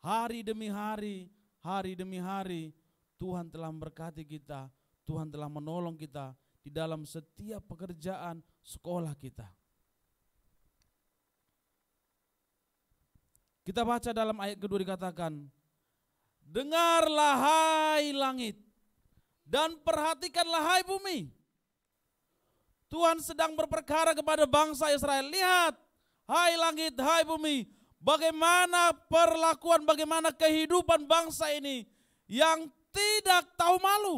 Hari demi hari, Tuhan telah memberkati kita, Tuhan telah menolong kita di dalam setiap pekerjaan sekolah kita. Kita baca dalam ayat kedua dikatakan, dengarlah hai langit dan perhatikanlah hai bumi. Tuhan sedang berperkara kepada bangsa Israel. Lihat, hai langit, hai bumi, bagaimana perlakuan, bagaimana kehidupan bangsa ini yang tidak tahu malu.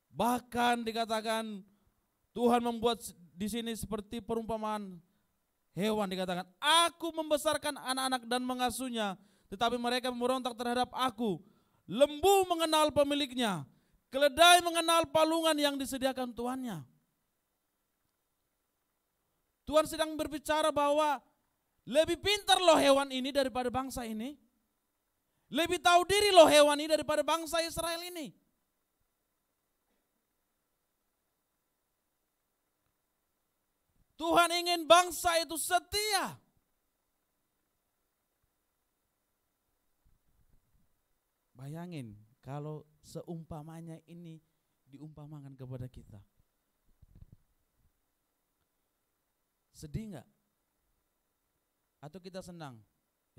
Bahkan dikatakan Tuhan membuat di sini seperti perumpamaan hewan, dikatakan, aku membesarkan anak-anak dan mengasuhnya, tetapi mereka memberontak terhadap aku. Lembu mengenal pemiliknya, keledai mengenal palungan yang disediakan tuannya. Tuhan sedang berbicara bahwa lebih pintar loh hewan ini daripada bangsa ini. Lebih tahu diri loh hewan ini daripada bangsa Israel ini. Tuhan ingin bangsa itu setia. Bayangin kalau seumpamanya ini diumpamakan kepada kita. Sedih nggak? Atau kita senang?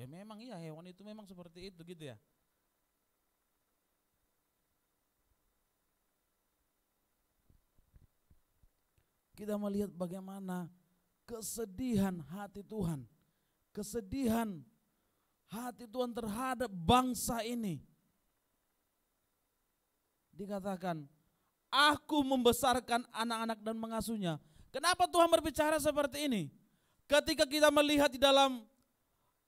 Ya memang iya, hewan itu memang seperti itu gitu ya. Kita melihat bagaimana kesedihan hati Tuhan. Kesedihan hati Tuhan terhadap bangsa ini. Dikatakan, aku membesarkan anak-anak dan mengasuhnya. Kenapa Tuhan berbicara seperti ini? Ketika kita melihat di dalam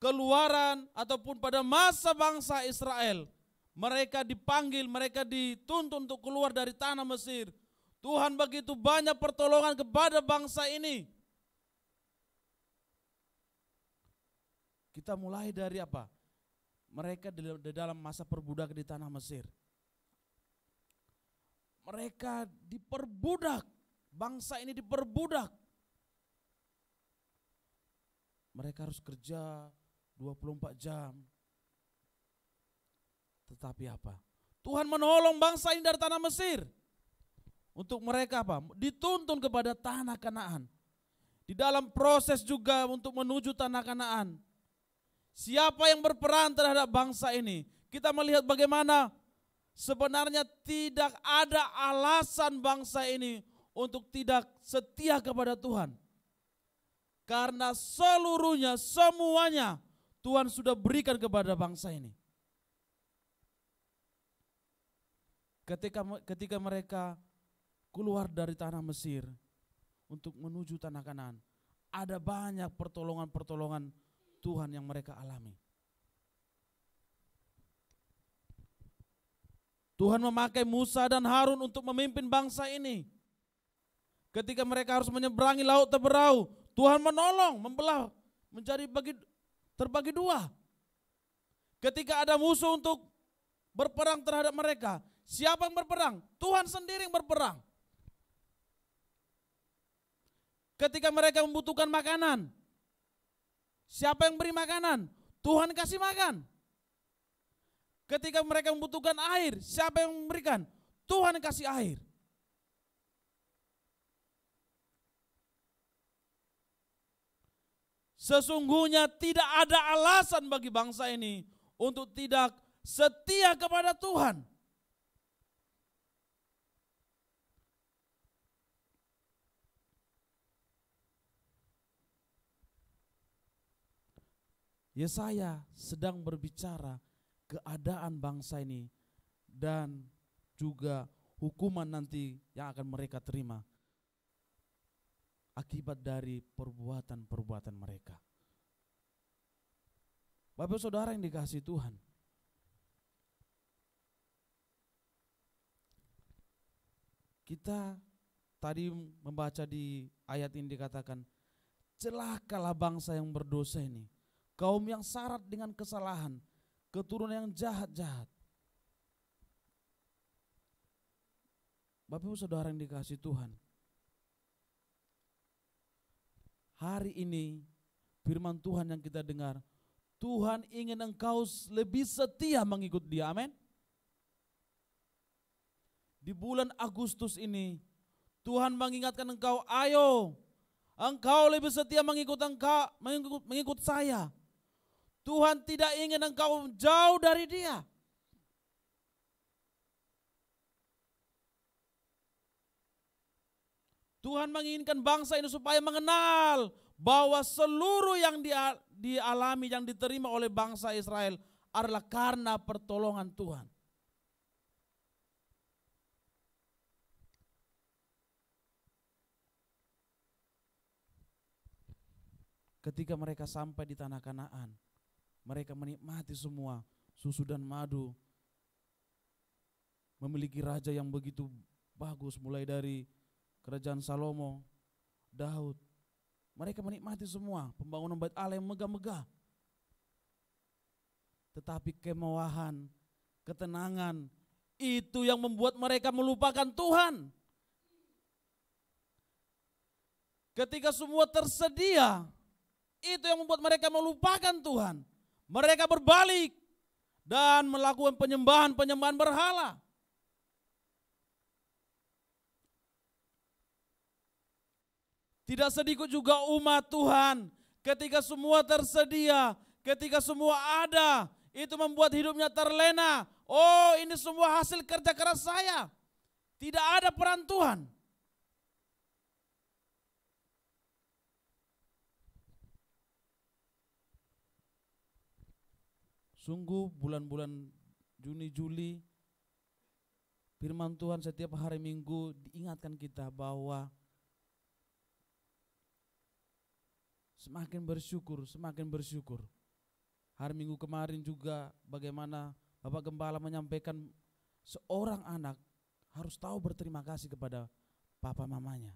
Keluaran ataupun pada masa bangsa Israel, mereka dipanggil, mereka dituntun untuk keluar dari tanah Mesir. Tuhan begitu banyak pertolongan kepada bangsa ini. Kita mulai dari apa? Mereka di dalam masa perbudakan di tanah Mesir. Mereka diperbudak, bangsa ini diperbudak. Mereka harus kerja 24 jam. Tetapi apa? Tuhan menolong bangsa ini dari tanah Mesir. Untuk mereka apa? Dituntun kepada tanah Kanaan. Di dalam proses juga untuk menuju tanah Kanaan. Siapa yang berperan terhadap bangsa ini? Kita melihat bagaimana sebenarnya tidak ada alasan bangsa ini untuk tidak setia kepada Tuhan. Karena seluruhnya, semuanya Tuhan sudah berikan kepada bangsa ini. Ketika mereka keluar dari tanah Mesir untuk menuju tanah Kanaan, ada banyak pertolongan-pertolongan Tuhan yang mereka alami. Tuhan memakai Musa dan Harun untuk memimpin bangsa ini. Ketika mereka harus menyeberangi laut Teberau, Tuhan menolong, membelah menjadi terbagi dua. Ketika ada musuh untuk berperang terhadap mereka, siapa yang berperang? Tuhan sendiri yang berperang. Ketika mereka membutuhkan makanan, siapa yang beri makanan? Tuhan kasih makan. Ketika mereka membutuhkan air, siapa yang memberikan? Tuhan yang kasih air. Sesungguhnya tidak ada alasan bagi bangsa ini untuk tidak setia kepada Tuhan. Yesaya sedang berbicara keadaan bangsa ini dan juga hukuman nanti yang akan mereka terima akibat dari perbuatan-perbuatan mereka. Bapak saudara yang dikasihi Tuhan, kita tadi membaca di ayat ini dikatakan, celakalah bangsa yang berdosa ini, kaum yang syarat dengan kesalahan, keturunan yang jahat-jahat. Bapak Ibu Saudara yang dikasihi Tuhan, hari ini firman Tuhan yang kita dengar, Tuhan ingin engkau lebih setia mengikut Dia, amin. Di bulan Agustus ini Tuhan mengingatkan engkau, ayo engkau lebih setia mengikut saya. Tuhan tidak ingin engkau jauh dari Dia. Tuhan menginginkan bangsa ini supaya mengenal bahwa seluruh yang dialami, yang diterima oleh bangsa Israel adalah karena pertolongan Tuhan. Ketika mereka sampai di tanah Kanaan, mereka menikmati semua susu dan madu, memiliki raja yang begitu bagus, mulai dari kerajaan Salomo, Daud. Mereka menikmati semua pembangunan bait Allah yang megah-megah. Tetapi kemewahan, ketenangan, itu yang membuat mereka melupakan Tuhan. Ketika semua tersedia, itu yang membuat mereka melupakan Tuhan. Mereka berbalik dan melakukan penyembahan berhala. Tidak sedikit juga umat Tuhan, ketika semua tersedia, ketika semua ada, itu membuat hidupnya terlena. Oh, ini semua hasil kerja keras saya. Tidak ada peran Tuhan. Sungguh bulan-bulan Juni, Juli, firman Tuhan setiap hari Minggu diingatkan kita bahwa semakin bersyukur. Hari Minggu kemarin juga bagaimana Bapak Gembala menyampaikan seorang anak harus tahu berterima kasih kepada papa mamanya.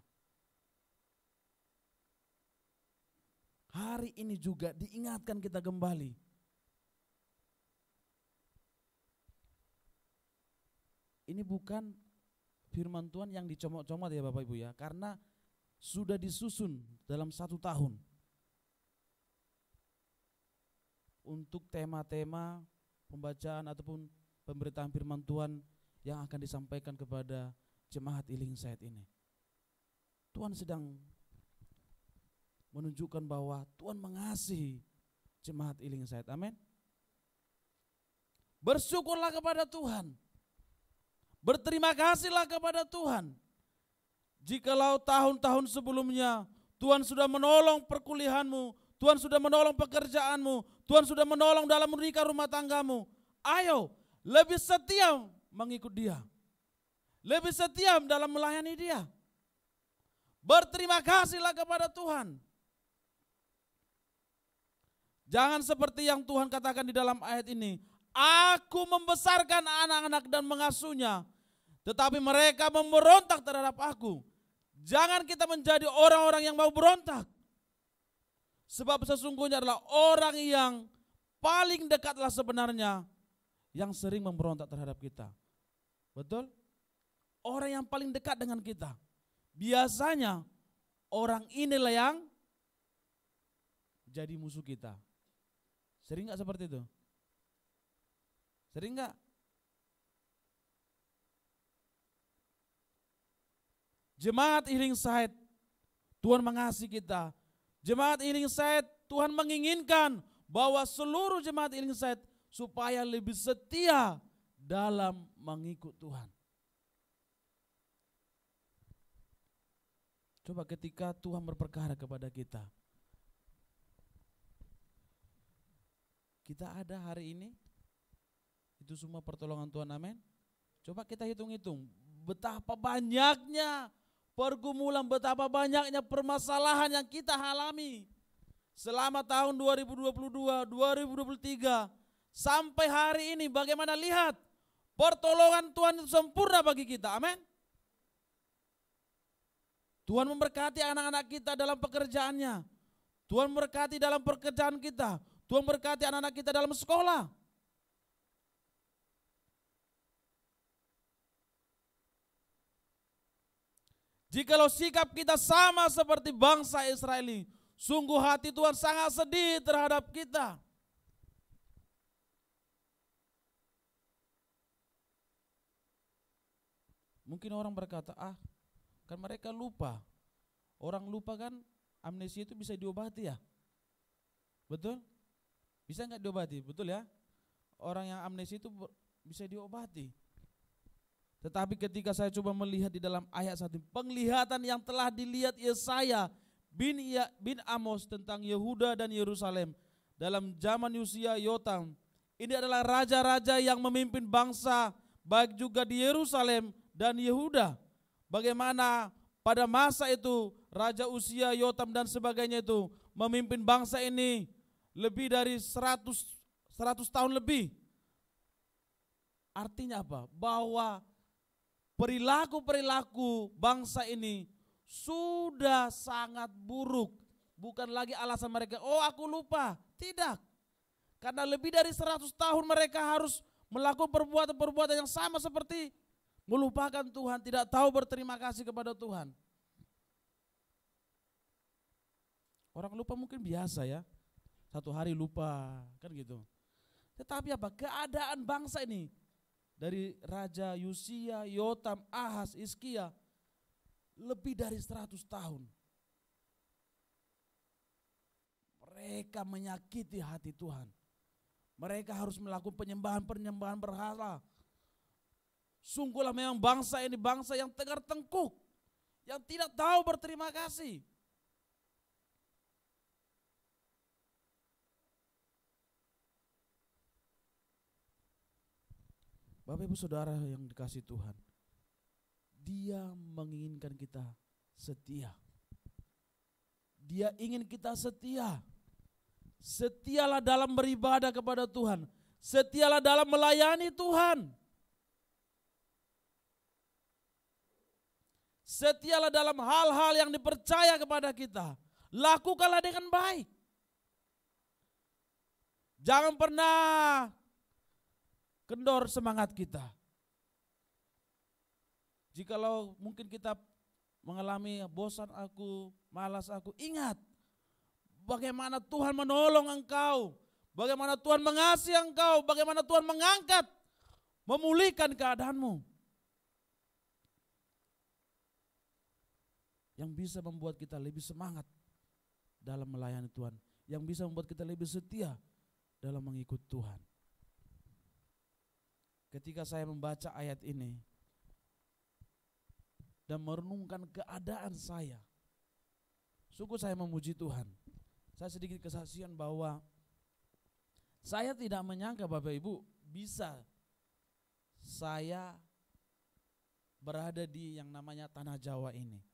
Hari ini juga diingatkan kita kembali. Ini bukan firman Tuhan yang dicomot-comot ya Bapak Ibu ya, karena sudah disusun dalam 1 tahun. Untuk tema-tema pembacaan ataupun pemberitaan firman Tuhan yang akan disampaikan kepada jemaat Healing Sight ini. Tuhan sedang menunjukkan bahwa Tuhan mengasihi jemaat Healing Sight. Amin. Bersyukurlah kepada Tuhan. Berterima kasihlah kepada Tuhan. Jikalau tahun-tahun sebelumnya Tuhan sudah menolong perkuliahanmu, Tuhan sudah menolong pekerjaanmu, Tuhan sudah menolong dalam menikah rumah tanggamu, ayo lebih setia mengikut Dia. Lebih setia dalam melayani Dia. Berterima kasihlah kepada Tuhan. Jangan seperti yang Tuhan katakan di dalam ayat ini, aku membesarkan anak-anak dan mengasuhnya, tetapi mereka memberontak terhadap aku. Jangan kita menjadi orang-orang yang mau berontak. Sebab sesungguhnya adalah orang yang paling dekatlah sebenarnya yang sering memberontak terhadap kita. Betul? Orang yang paling dekat dengan kita. Biasanya orang inilah yang jadi musuh kita. Sering gak seperti itu? Sering gak? Jemaat Healing Sight, Tuhan mengasihi kita. Jemaat Healing Sight, Tuhan menginginkan bahwa seluruh jemaat Healing Sight supaya lebih setia dalam mengikut Tuhan. Coba ketika Tuhan berperkara kepada kita, kita ada hari ini, itu semua pertolongan Tuhan, amin. Coba kita hitung-hitung, betapa banyaknya pergumulan, betapa banyaknya permasalahan yang kita alami selama tahun 2022, 2023 sampai hari ini. Bagaimana lihat pertolongan Tuhan itu sempurna bagi kita, amin. Tuhan memberkati anak-anak kita dalam pekerjaannya, Tuhan memberkati dalam pekerjaan kita, Tuhan memberkati anak-anak kita dalam sekolah. Jikalau sikap kita sama seperti bangsa Israel, sungguh hati Tuhan sangat sedih terhadap kita. Mungkin orang berkata, kan mereka lupa. Orang lupa kan, amnesia itu bisa diobati ya. Betul? Bisa enggak diobati? Betul ya? Orang yang amnesia itu bisa diobati. Tetapi ketika saya coba melihat di dalam ayat 1, penglihatan yang telah dilihat Yesaya bin Amos tentang Yehuda dan Yerusalem dalam zaman Yosia Yotam. Ini adalah raja-raja yang memimpin bangsa baik juga di Yerusalem dan Yehuda. Bagaimana pada masa itu Raja Usia, Yotam dan sebagainya itu memimpin bangsa ini lebih dari 100 tahun lebih. Artinya apa? Bahwa perilaku bangsa ini sudah sangat buruk. Bukan lagi alasan mereka, oh aku lupa. Tidak. Karena lebih dari 100 tahun mereka harus melakukan perbuatan-perbuatan yang sama seperti melupakan Tuhan, tidak tahu berterima kasih kepada Tuhan. Orang lupa mungkin biasa ya, satu hari lupa, kan gitu. Tetapi apa? Keadaan bangsa ini dari Raja Yosia, Yotam, Ahaz, Hizkia lebih dari 100 tahun. Mereka menyakiti hati Tuhan. Mereka harus melakukan penyembahan berhala. Sungguhlah memang bangsa ini bangsa yang tegar tengkuk, yang tidak tahu berterima kasih. Bapak Ibu Saudara yang dikasihi Tuhan, Dia menginginkan kita setia. Dia ingin kita setia. Setialah dalam beribadah kepada Tuhan. Setialah dalam melayani Tuhan. Setialah dalam hal-hal yang dipercaya kepada kita. Lakukanlah dengan baik. Jangan pernah kendor semangat kita. Jikalau mungkin kita mengalami bosan aku, malas aku, ingat bagaimana Tuhan menolong engkau, bagaimana Tuhan mengasihi engkau, bagaimana Tuhan mengangkat, memulihkan keadaanmu. Yang bisa membuat kita lebih semangat dalam melayani Tuhan, yang bisa membuat kita lebih setia dalam mengikut Tuhan. Ketika saya membaca ayat ini dan merenungkan keadaan saya, sungguh saya memuji Tuhan. Saya sedikit kesaksian bahwa saya tidak menyangka Bapak Ibu bisa saya berada di yang namanya Tanah Jawa ini.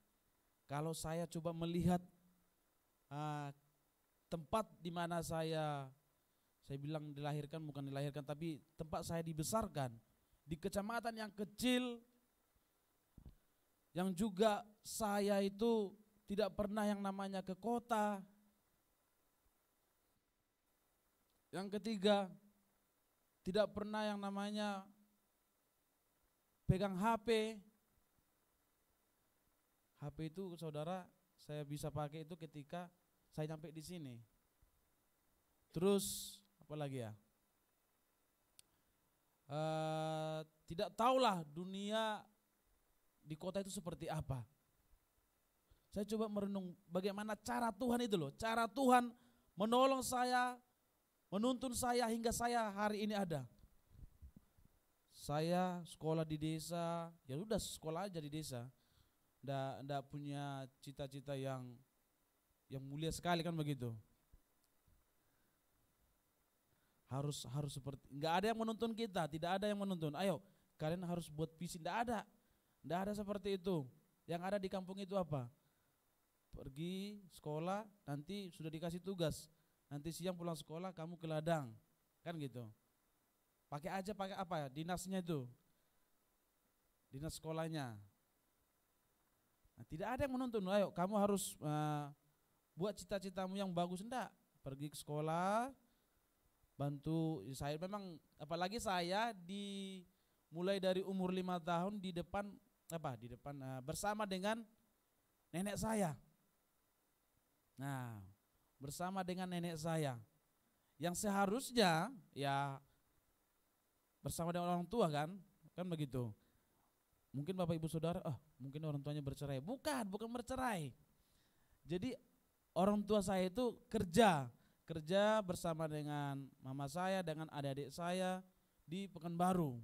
Kalau saya coba melihat tempat di mana saya bilang dilahirkan, bukan dilahirkan, tapi tempat saya dibesarkan, di kecamatan yang kecil, yang juga saya itu tidak pernah yang namanya ke kota. Yang ketiga, tidak pernah yang namanya pegang HP. HP itu saudara saya bisa pakai itu ketika saya sampai di sini. Terus apa lagi ya? Tidak tahulah dunia di kota itu seperti apa. Saya coba merenung bagaimana cara Tuhan itu loh, cara Tuhan menolong saya, menuntun saya hingga saya hari ini ada. Saya sekolah di desa, ya udah sekolah aja di desa. Nggak punya cita-cita yang mulia sekali kan begitu. Harus seperti, nggak ada yang menuntun kita, tidak ada yang menuntun. Ayo kalian harus buat visi, nggak ada seperti itu. Yang ada di kampung itu apa? Pergi sekolah, nanti sudah dikasih tugas, nanti siang pulang sekolah kamu ke ladang, kan gitu. Pakai apa ya, dinasnya itu, dinas sekolahnya. Nah, tidak ada yang menuntun, ayo kamu harus buat cita-citamu yang bagus, enggak. Pergi ke sekolah, bantu. Saya memang, apalagi saya mulai dari umur 5 tahun di depan bersama dengan nenek saya. Nah, bersama dengan nenek saya, yang seharusnya ya bersama dengan orang tua kan begitu. Mungkin Bapak Ibu Saudara, mungkin orang tuanya bercerai. Bukan bercerai. Jadi orang tua saya itu kerja bersama dengan mama saya, dengan adik-adik saya di Pekanbaru.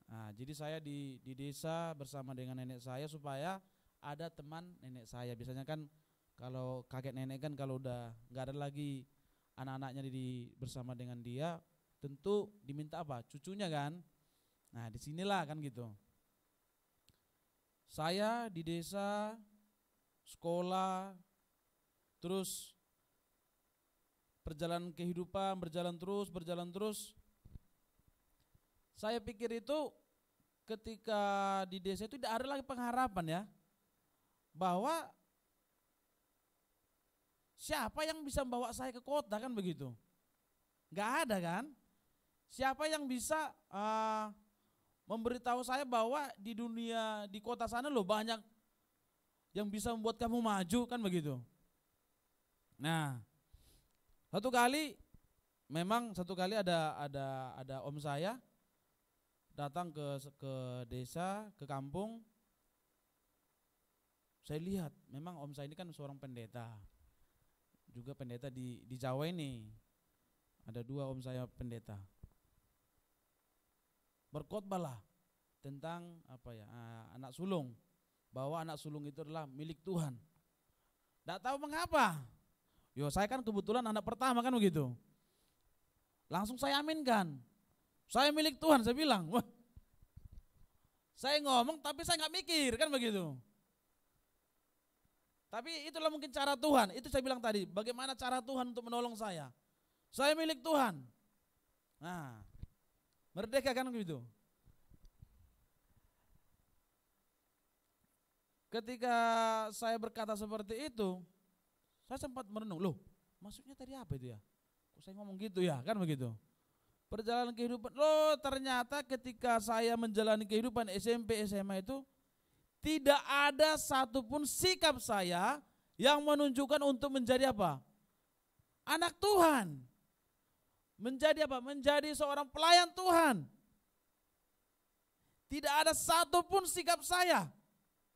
Nah, jadi saya di desa bersama dengan nenek saya supaya ada teman nenek saya. Biasanya kan kalau kakek nenek kan kalau udah nggak ada lagi anak-anaknya bersama dengan dia, tentu diminta apa? Cucunya kan. Nah, disinilah kan gitu. Saya di desa, sekolah, terus perjalanan kehidupan berjalan terus. Saya pikir itu ketika di desa itu tidak ada lagi pengharapan ya, bahwa siapa yang bisa membawa saya ke kota kan begitu. Nggak ada kan? Siapa yang bisa memberitahu saya bahwa di dunia, di kota sana loh banyak yang bisa membuat kamu maju, kan begitu. Nah, satu kali ada om saya datang ke desa, ke kampung. Saya lihat memang om saya ini kan seorang pendeta, juga pendeta di Jawa ini. Ada 2 om saya pendeta. Berkhotbahlah tentang anak sulung, bahwa anak sulung itu adalah milik Tuhan. Tidak tahu mengapa. Saya kan kebetulan anak pertama kan begitu. Langsung saya aminkan. Saya milik Tuhan, saya bilang. Wah, saya ngomong tapi saya nggak mikir, kan begitu. Tapi itulah mungkin cara Tuhan. Itu saya bilang tadi, bagaimana cara Tuhan untuk menolong saya. Saya milik Tuhan. Nah, merdeka kan begitu. Ketika saya berkata seperti itu, saya sempat merenung, loh maksudnya tadi apa itu ya? Kok saya ngomong gitu ya, kan begitu. Perjalanan kehidupan, ternyata ketika saya menjalani kehidupan SMP, SMA itu, tidak ada satupun sikap saya yang menunjukkan untuk menjadi apa? Anak Tuhan. Menjadi apa? Menjadi seorang pelayan Tuhan. Tidak ada satupun sikap saya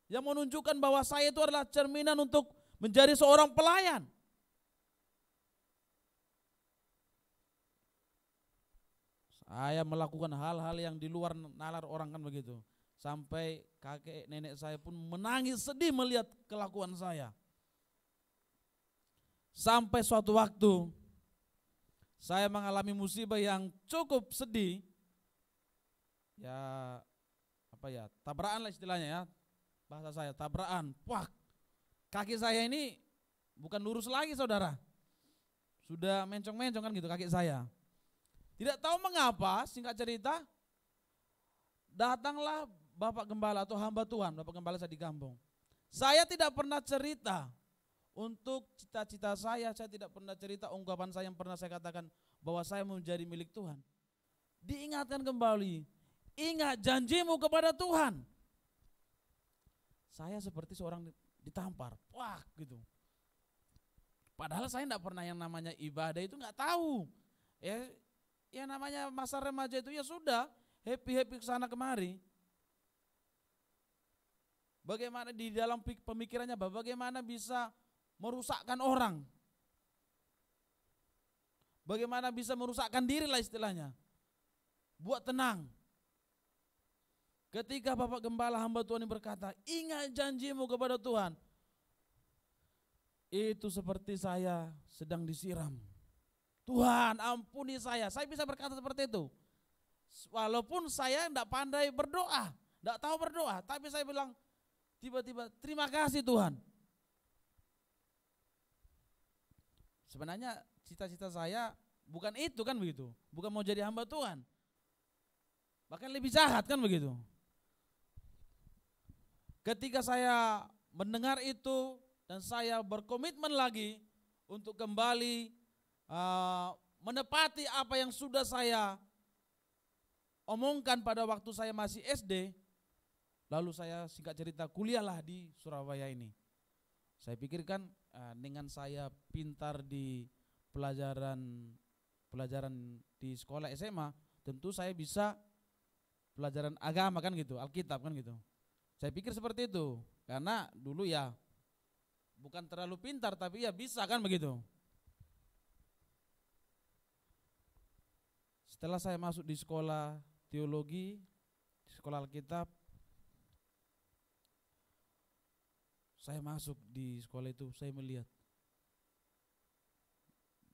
yang menunjukkan bahwa saya itu adalah cerminan untuk menjadi seorang pelayan. Saya melakukan hal-hal yang di luar nalar orang, kan begitu. Sampai kakek nenek saya pun menangis sedih melihat kelakuan saya. Sampai suatu waktu saya mengalami musibah yang cukup sedih. Tabrakan lah istilahnya ya. Bahasa saya tabrakan. Wah, kaki saya ini bukan lurus lagi saudara. Sudah mencong-mencong kan gitu kaki saya. Tidak tahu mengapa, singkat cerita, datanglah Bapak Gembala atau hamba Tuhan, Bapak Gembala saya di kampung. Saya tidak pernah cerita untuk cita-cita saya tidak pernah cerita ungkapan saya yang pernah saya katakan bahwa saya mau menjadi milik Tuhan. Diingatkan kembali, ingat janjimu kepada Tuhan. Saya seperti seorang ditampar, wah gitu. Padahal saya tidak pernah yang namanya ibadah itu nggak tahu. Ya namanya masa remaja itu ya sudah happy kesana kemari. Bagaimana di dalam pemikirannya, bagaimana bisa merusakkan orang. Bagaimana bisa merusakkan diri lah istilahnya. Buat tenang. Ketika Bapak Gembala hamba Tuhan ini berkata, ingat janjimu kepada Tuhan. Itu seperti saya sedang disiram. Tuhan ampuni saya bisa berkata seperti itu. Walaupun saya tidak pandai berdoa, tidak tahu berdoa, tapi saya bilang, tiba-tiba, terima kasih Tuhan. Sebenarnya cita-cita saya bukan itu kan begitu. Bukan mau jadi hamba Tuhan. Bahkan lebih jahat kan begitu. Ketika saya mendengar itu dan saya berkomitmen lagi untuk kembali menepati apa yang sudah saya omongkan pada waktu saya masih SD. Lalu saya singkat cerita kuliahlah di Surabaya ini. Saya pikirkan dengan saya pintar di pelajaran di sekolah SMA, tentu saya bisa pelajaran agama kan gitu, Alkitab kan gitu. Saya pikir seperti itu, karena dulu ya bukan terlalu pintar tapi ya bisa kan begitu. Setelah saya masuk di sekolah teologi, di sekolah Alkitab, saya masuk di sekolah itu, saya melihat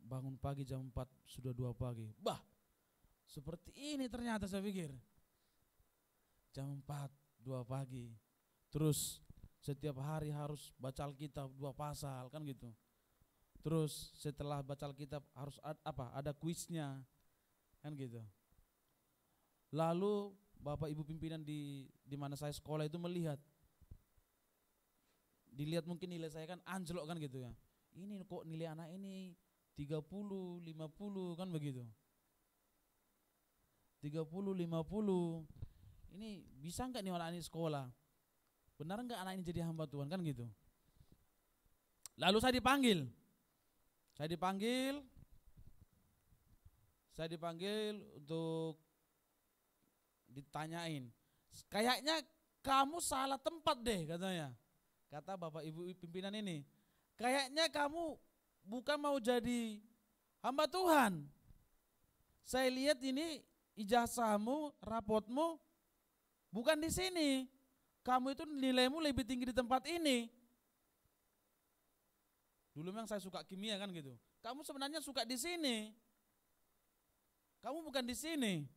bangun pagi jam 4 sudah 2 pagi. Bah, seperti ini ternyata saya pikir. Jam 4, 2 pagi. Terus setiap hari harus baca Alkitab 2 pasal kan gitu. Terus setelah baca Alkitab harus ada kuisnya kan gitu. Lalu Bapak Ibu pimpinan di mana saya sekolah itu dilihat mungkin nilai saya kan anjlok kan gitu ya. Ini kok nilai anak ini 30, 50 kan begitu. 30, 50. Ini bisa enggak nih anak ini sekolah? Benar enggak anak ini jadi hamba Tuhan kan gitu. Lalu saya dipanggil. Saya dipanggil untuk ditanyain. Kayaknya kamu salah tempat deh katanya. Kata Bapak Ibu pimpinan ini. Kayaknya kamu bukan mau jadi hamba Tuhan. Saya lihat ini ijazahmu, rapotmu bukan di sini. Kamu itu nilaimu lebih tinggi di tempat ini. Dulu memang saya suka kimia kan gitu. Kamu sebenarnya suka di sini. Kamu bukan di sini.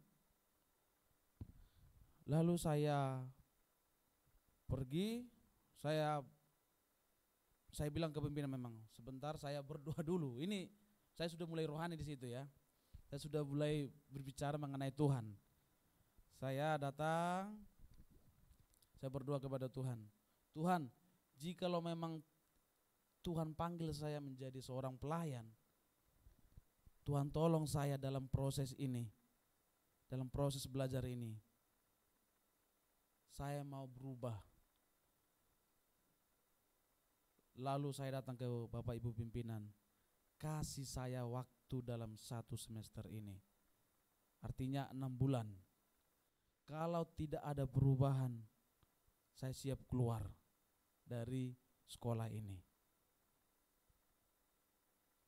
Lalu saya pergi, saya bilang ke pimpinan memang, sebentar saya berdoa dulu. Ini saya sudah mulai rohani di situ ya. Saya sudah mulai berbicara mengenai Tuhan. Saya datang, saya berdoa kepada Tuhan. Tuhan, jikalau memang Tuhan panggil saya menjadi seorang pelayan, Tuhan tolong saya dalam proses ini, dalam proses belajar ini. Saya mau berubah. Lalu saya datang ke Bapak Ibu pimpinan, kasih saya waktu dalam 1 semester ini. Artinya 6 bulan. Kalau tidak ada perubahan, saya siap keluar dari sekolah ini.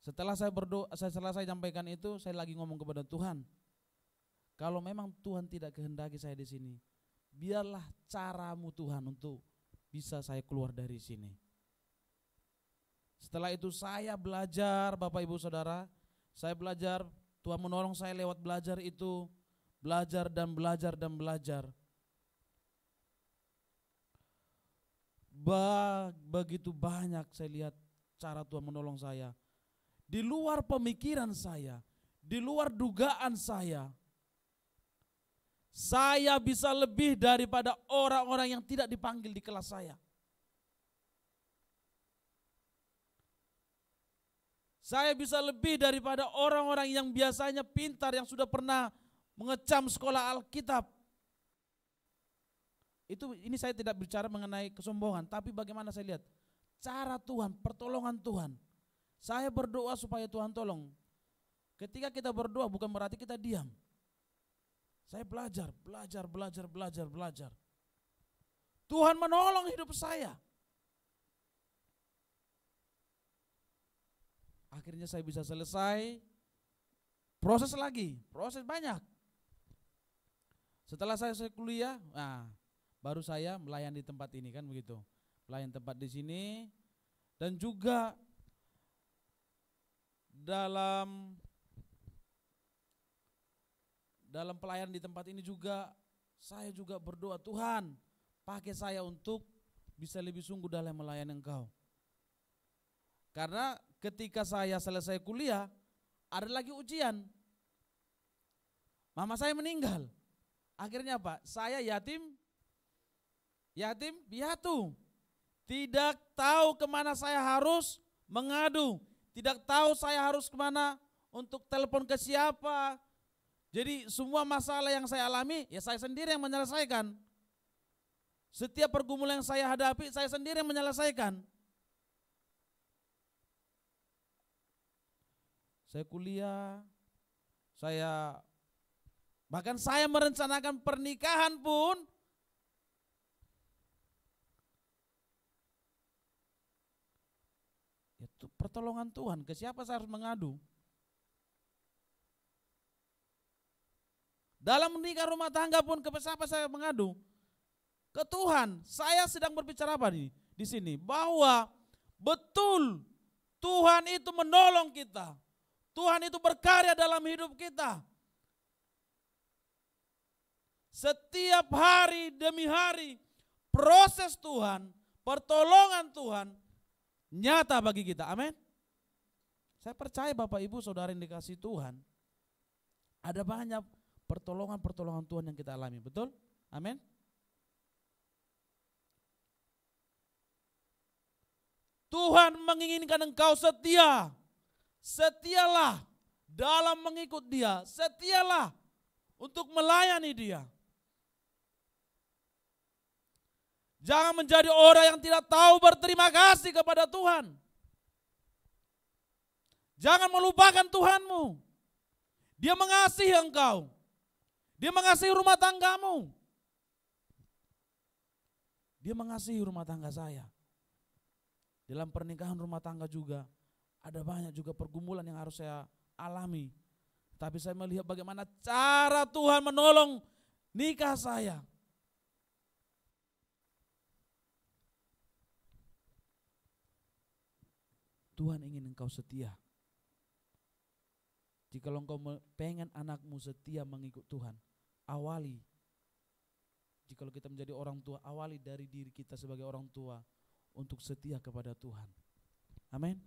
Setelah saya berdoa, setelah saya sampaikan itu, saya lagi ngomong kepada Tuhan. Kalau memang Tuhan tidak kehendaki saya di sini, biarlah caramu Tuhan untuk bisa saya keluar dari sini. Setelah itu saya belajar, Bapak Ibu Saudara, saya belajar, Tuhan menolong saya lewat belajar itu, belajar dan belajar dan belajar. Begitu banyak saya lihat cara Tuhan menolong saya. Di luar pemikiran saya, di luar dugaan saya bisa lebih daripada orang-orang yang tidak dipanggil di kelas saya. Saya bisa lebih daripada orang-orang yang biasanya pintar, yang sudah pernah mengecam sekolah Alkitab. Ini saya tidak bicara mengenai kesombongan, tapi bagaimana saya lihat cara Tuhan, pertolongan Tuhan. Saya berdoa supaya Tuhan tolong. Ketika kita berdoa bukan berarti kita diam. Saya belajar. Tuhan menolong hidup saya. Akhirnya saya bisa selesai. Proses banyak. Setelah saya kuliah, baru saya melayani di tempat ini kan begitu. Melayani tempat di sini dan juga dalam pelayanan di tempat ini juga saya juga berdoa, Tuhan pakai saya untuk bisa lebih sungguh dalam melayani Engkau. Karena ketika saya selesai kuliah ada lagi ujian. Mama saya meninggal. Akhirnya apa? Saya yatim piatu. Tidak tahu kemana saya harus mengadu. Tidak tahu saya harus kemana untuk telepon ke siapa. Jadi semua masalah yang saya alami, ya saya sendiri yang menyelesaikan. Setiap pergumulan yang saya hadapi, saya sendiri yang menyelesaikan. Saya kuliah, bahkan saya merencanakan pernikahan pun, itu pertolongan Tuhan. Ke siapa saya harus mengadu? Dalam menikah rumah tangga pun ke siapa saya mengadu? Ke Tuhan. Saya sedang berbicara apa di sini? Bahwa betul Tuhan itu menolong kita. Tuhan itu berkarya dalam hidup kita. Setiap hari demi hari proses Tuhan, pertolongan Tuhan nyata bagi kita. Amin. Saya percaya Bapak Ibu Saudara yang dikasihi Tuhan, ada banyak pertolongan Tuhan yang kita alami, betul? Amin. Tuhan menginginkan engkau setia. Setialah dalam mengikut dia, setialah untuk melayani dia. Jangan menjadi orang yang tidak tahu berterima kasih kepada Tuhan. Jangan melupakan Tuhanmu. Dia mengasihi engkau. Dia mengasihi rumah tanggamu. Dia mengasihi rumah tangga saya. Dalam pernikahan rumah tangga juga ada banyak juga pergumulan yang harus saya alami. Tapi saya melihat bagaimana cara Tuhan menolong nikah saya. Tuhan ingin engkau setia. Jika engkau pengen anakmu setia mengikut Tuhan, awali. Jika kita menjadi orang tua, awali dari diri kita sebagai orang tua untuk setia kepada Tuhan. Amin.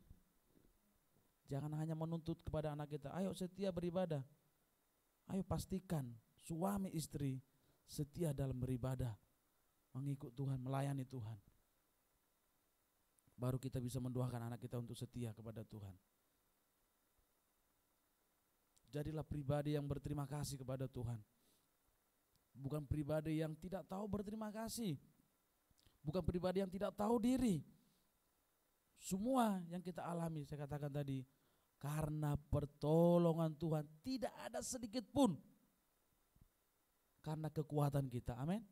Jangan hanya menuntut kepada anak kita, ayo setia beribadah. Ayo pastikan suami istri setia dalam beribadah, mengikut Tuhan, melayani Tuhan. Baru kita bisa mendoakan anak kita untuk setia kepada Tuhan. Jadilah pribadi yang berterima kasih kepada Tuhan. Bukan pribadi yang tidak tahu berterima kasih. Bukan pribadi yang tidak tahu diri. Semua yang kita alami, saya katakan tadi, karena pertolongan Tuhan tidak ada sedikit pun. Karena kekuatan kita, amin.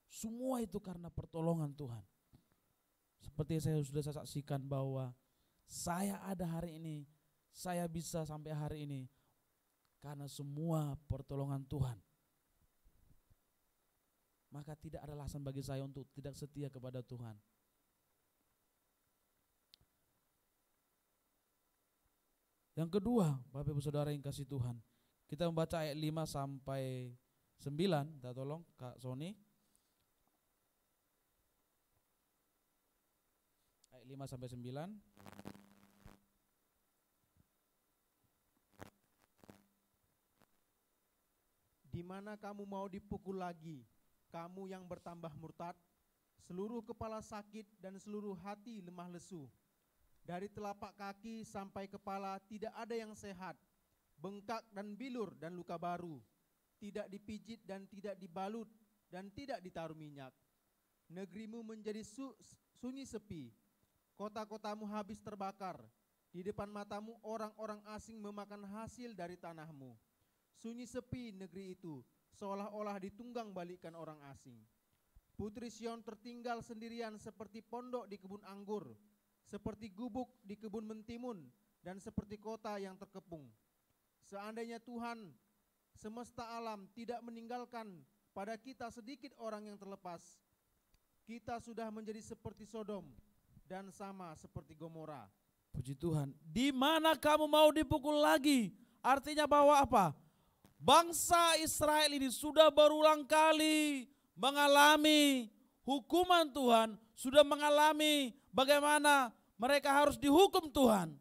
Semua itu karena pertolongan Tuhan. Seperti saya sudah saksikan bahwa saya ada hari ini, saya bisa sampai hari ini karena semua pertolongan Tuhan. Maka tidak ada alasan bagi saya untuk tidak setia kepada Tuhan. Yang kedua, Bapak Ibu Saudara yang kasih Tuhan, kita membaca ayat 5 sampai 9, minta tolong Kak Sony. Ayat 5 sampai 9. Di mana kamu mau dipukul lagi, kamu yang bertambah murtad, seluruh kepala sakit dan seluruh hati lemah lesu. Dari telapak kaki sampai kepala tidak ada yang sehat, bengkak dan bilur dan luka baru, tidak dipijit dan tidak dibalut dan tidak ditaruh minyak. Negerimu menjadi sunyi sepi, kota-kotamu habis terbakar, di depan matamu orang-orang asing memakan hasil dari tanahmu. Sunyi sepi negeri itu, seolah-olah ditunggang balikkan orang asing. Putri Sion tertinggal sendirian seperti pondok di kebun anggur, seperti gubuk di kebun mentimun, dan seperti kota yang terkepung. Seandainya Tuhan semesta alam tidak meninggalkan pada kita sedikit orang yang terlepas, kita sudah menjadi seperti Sodom dan sama seperti Gomora. Puji Tuhan. Di mana kamu mau dipukul lagi? Artinya bahwa apa? Bangsa Israel ini sudah berulang kali mengalami hukuman Tuhan, sudah mengalami bagaimana mereka harus dihukum Tuhan.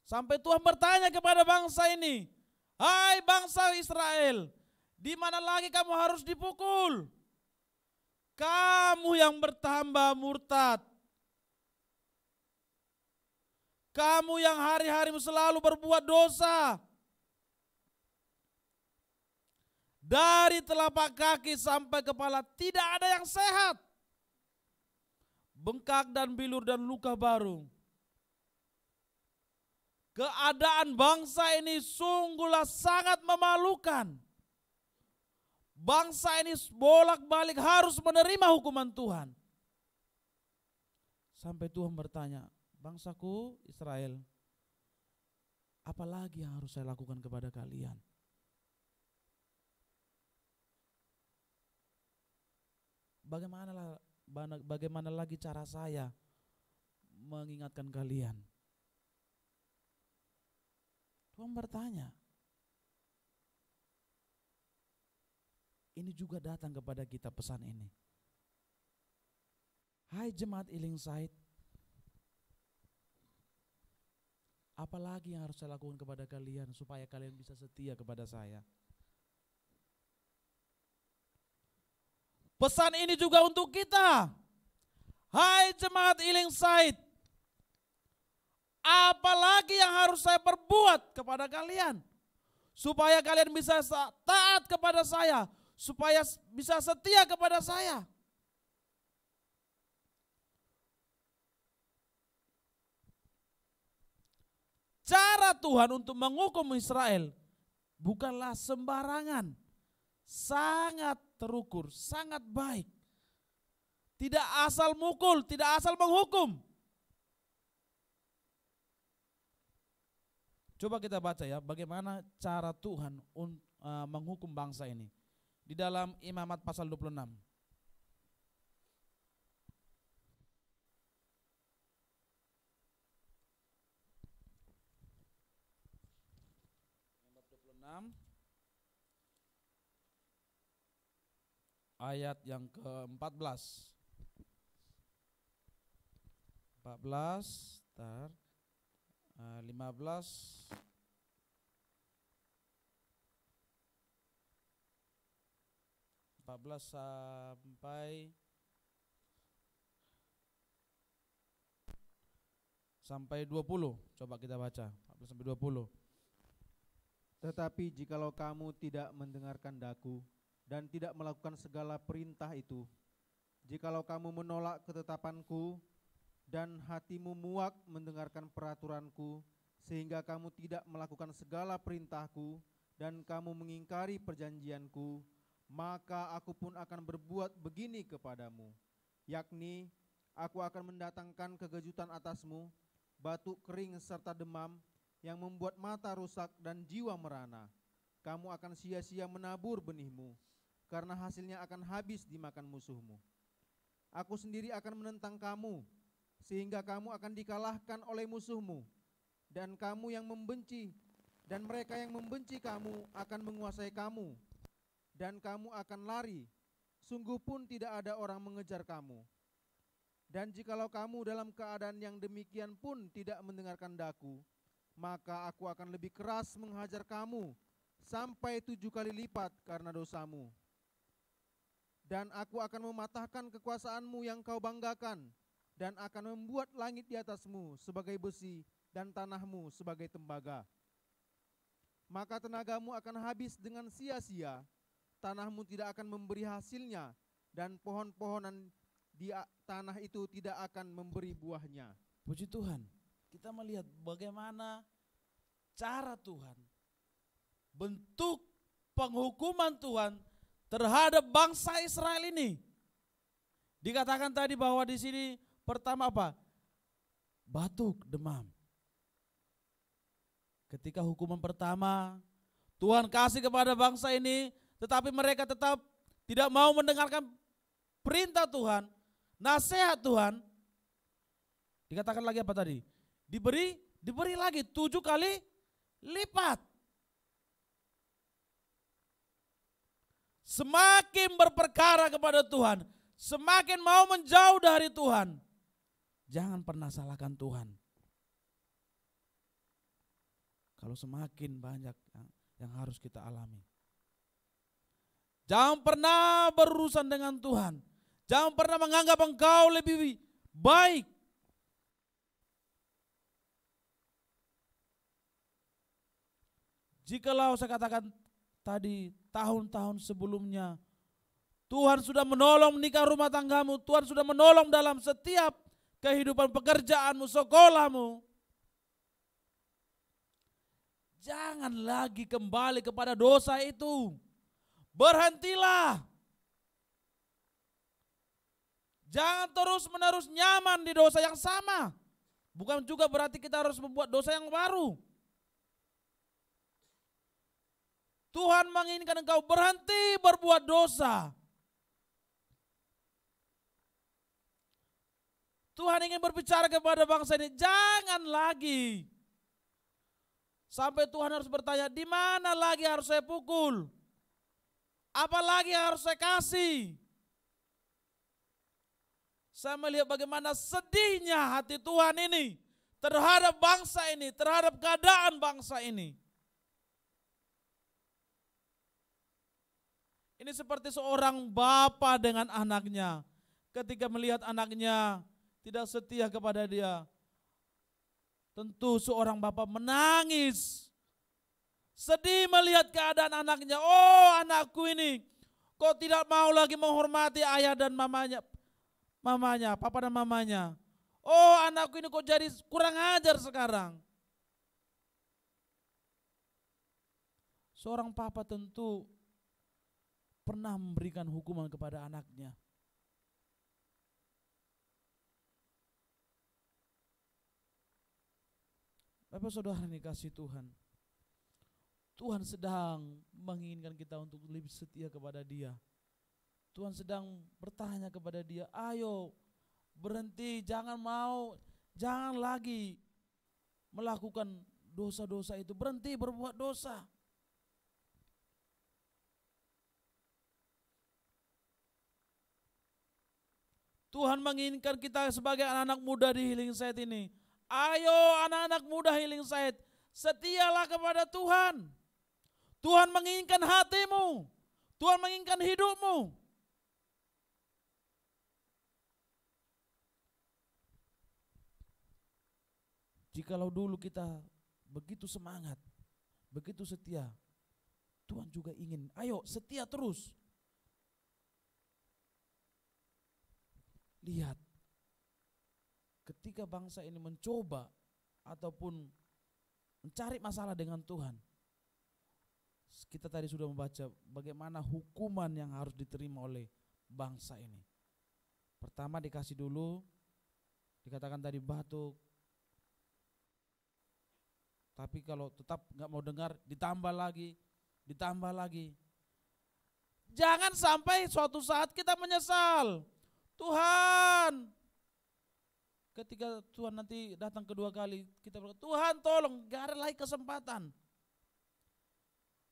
Sampai Tuhan bertanya kepada bangsa ini, hai bangsa Israel, di mana lagi kamu harus dipukul? Kamu yang bertambah murtad. Kamu yang hari-hari selalu berbuat dosa. Dari telapak kaki sampai kepala tidak ada yang sehat. Bengkak dan bilur dan luka baru. Keadaan bangsa ini sungguhlah sangat memalukan. Bangsa ini bolak-balik harus menerima hukuman Tuhan. Sampai Tuhan bertanya, bangsaku Israel, apalagi yang harus saya lakukan kepada kalian? Bagaimana lagi cara saya mengingatkan kalian? Tuhan bertanya. Ini juga datang kepada kita pesan ini. Hai jemaat Elim Said, apalagi yang harus saya lakukan kepada kalian supaya kalian bisa setia kepada saya? Pesan ini juga untuk kita. Hai jemaat Elim Said, apalagi yang harus saya perbuat kepada kalian? Supaya kalian bisa taat kepada saya, supaya bisa setia kepada saya. Cara Tuhan untuk menghukum Israel bukanlah sembarangan, sangat terukur, sangat baik. Tidak asal mukul, tidak asal menghukum. Coba kita baca ya, bagaimana cara Tuhan menghukum bangsa ini. Di dalam Imamat pasal 26. Ayat yang ke-14. 14, 15. sampai 20. Coba kita baca 14 sampai 20. Tetapi jikalau kamu tidak mendengarkan daku dan tidak melakukan segala perintah itu, jikalau kamu menolak ketetapanku dan hatimu muak mendengarkan peraturanku, sehingga kamu tidak melakukan segala perintahku dan kamu mengingkari perjanjianku, maka aku pun akan berbuat begini kepadamu, yakni aku akan mendatangkan kegejutan atasmu, batuk kering serta demam yang membuat mata rusak dan jiwa merana. Kamu akan sia-sia menabur benihmu, karena hasilnya akan habis dimakan musuhmu. Aku sendiri akan menentang kamu, sehingga kamu akan dikalahkan oleh musuhmu, dan kamu yang membenci, dan mereka yang membenci kamu akan menguasai kamu, dan kamu akan lari, sungguh pun tidak ada orang mengejar kamu. Dan jikalau kamu dalam keadaan yang demikian pun tidak mendengarkan daku, maka aku akan lebih keras menghajar kamu sampai 7 kali lipat karena dosamu. Dan aku akan mematahkan kekuasaanmu yang kau banggakan, dan akan membuat langit di atasmu sebagai besi dan tanahmu sebagai tembaga. Maka tenagamu akan habis dengan sia-sia, tanahmu tidak akan memberi hasilnya, dan pohon-pohonan di tanah itu tidak akan memberi buahnya. Puji Tuhan, kita melihat bagaimana cara Tuhan, bentuk penghukuman Tuhan terhadap bangsa Israel ini. Dikatakan tadi bahwa di sini pertama apa? Batuk, demam. Ketika hukuman pertama Tuhan kasih kepada bangsa ini, tetapi mereka tetap tidak mau mendengarkan perintah Tuhan, nasihat Tuhan. Dikatakan lagi apa tadi? Diberi lagi 7 kali lipat. Semakin berperkara kepada Tuhan, semakin mau menjauh dari Tuhan. Jangan pernah salahkan Tuhan. Kalau semakin banyak yang harus kita alami. Jangan pernah berurusan dengan Tuhan. Jangan pernah menganggap engkau lebih baik. Jikalau saya katakan tadi, tahun-tahun sebelumnya Tuhan sudah menolong menikah rumah tanggamu, Tuhan sudah menolong dalam setiap kehidupan pekerjaanmu, sekolahmu. Jangan lagi kembali kepada dosa itu. Berhentilah. Jangan terus-menerus nyaman di dosa yang sama. Bukan juga berarti kita harus membuat dosa yang baru. Tuhan menginginkan engkau berhenti berbuat dosa. Tuhan ingin berbicara kepada bangsa ini, jangan lagi. Sampai Tuhan harus bertanya, di mana lagi harus saya pukul? Apa lagi harus saya kasih? Saya melihat bagaimana sedihnya hati Tuhan ini terhadap bangsa ini, terhadap keadaan bangsa ini. Ini seperti seorang bapa dengan anaknya. Ketika melihat anaknya tidak setia kepada dia, tentu seorang bapak menangis, sedih melihat keadaan anaknya. Oh, anakku ini kok tidak mau lagi menghormati ayah dan mamanya, papa dan mamanya. Oh, anakku ini kok jadi kurang ajar sekarang. Seorang papa tentu pernah memberikan hukuman kepada anaknya. Bapak saudara yang dikasihi Tuhan, Tuhan sedang menginginkan kita untuk lebih setia kepada Dia. Tuhan sedang bertanya kepada dia, ayo berhenti, jangan lagi melakukan dosa-dosa itu, berhenti berbuat dosa. Tuhan menginginkan kita sebagai anak-anak muda di Healing Site ini. Ayo anak-anak muda Healing Site, setialah kepada Tuhan. Tuhan menginginkan hatimu, Tuhan menginginkan hidupmu. Jikalau dulu kita begitu semangat, begitu setia, Tuhan juga ingin, ayo setia terus. Lihat, ketika bangsa ini mencoba ataupun mencari masalah dengan Tuhan, kita tadi sudah membaca bagaimana hukuman yang harus diterima oleh bangsa ini. Pertama dikasih dulu, dikatakan tadi batuk, tapi kalau tetap nggak mau dengar, ditambah lagi. Jangan sampai suatu saat kita menyesal. Tuhan, ketika Tuhan nanti datang kedua kali, kita berkata, Tuhan tolong, gak ada lagi kesempatan.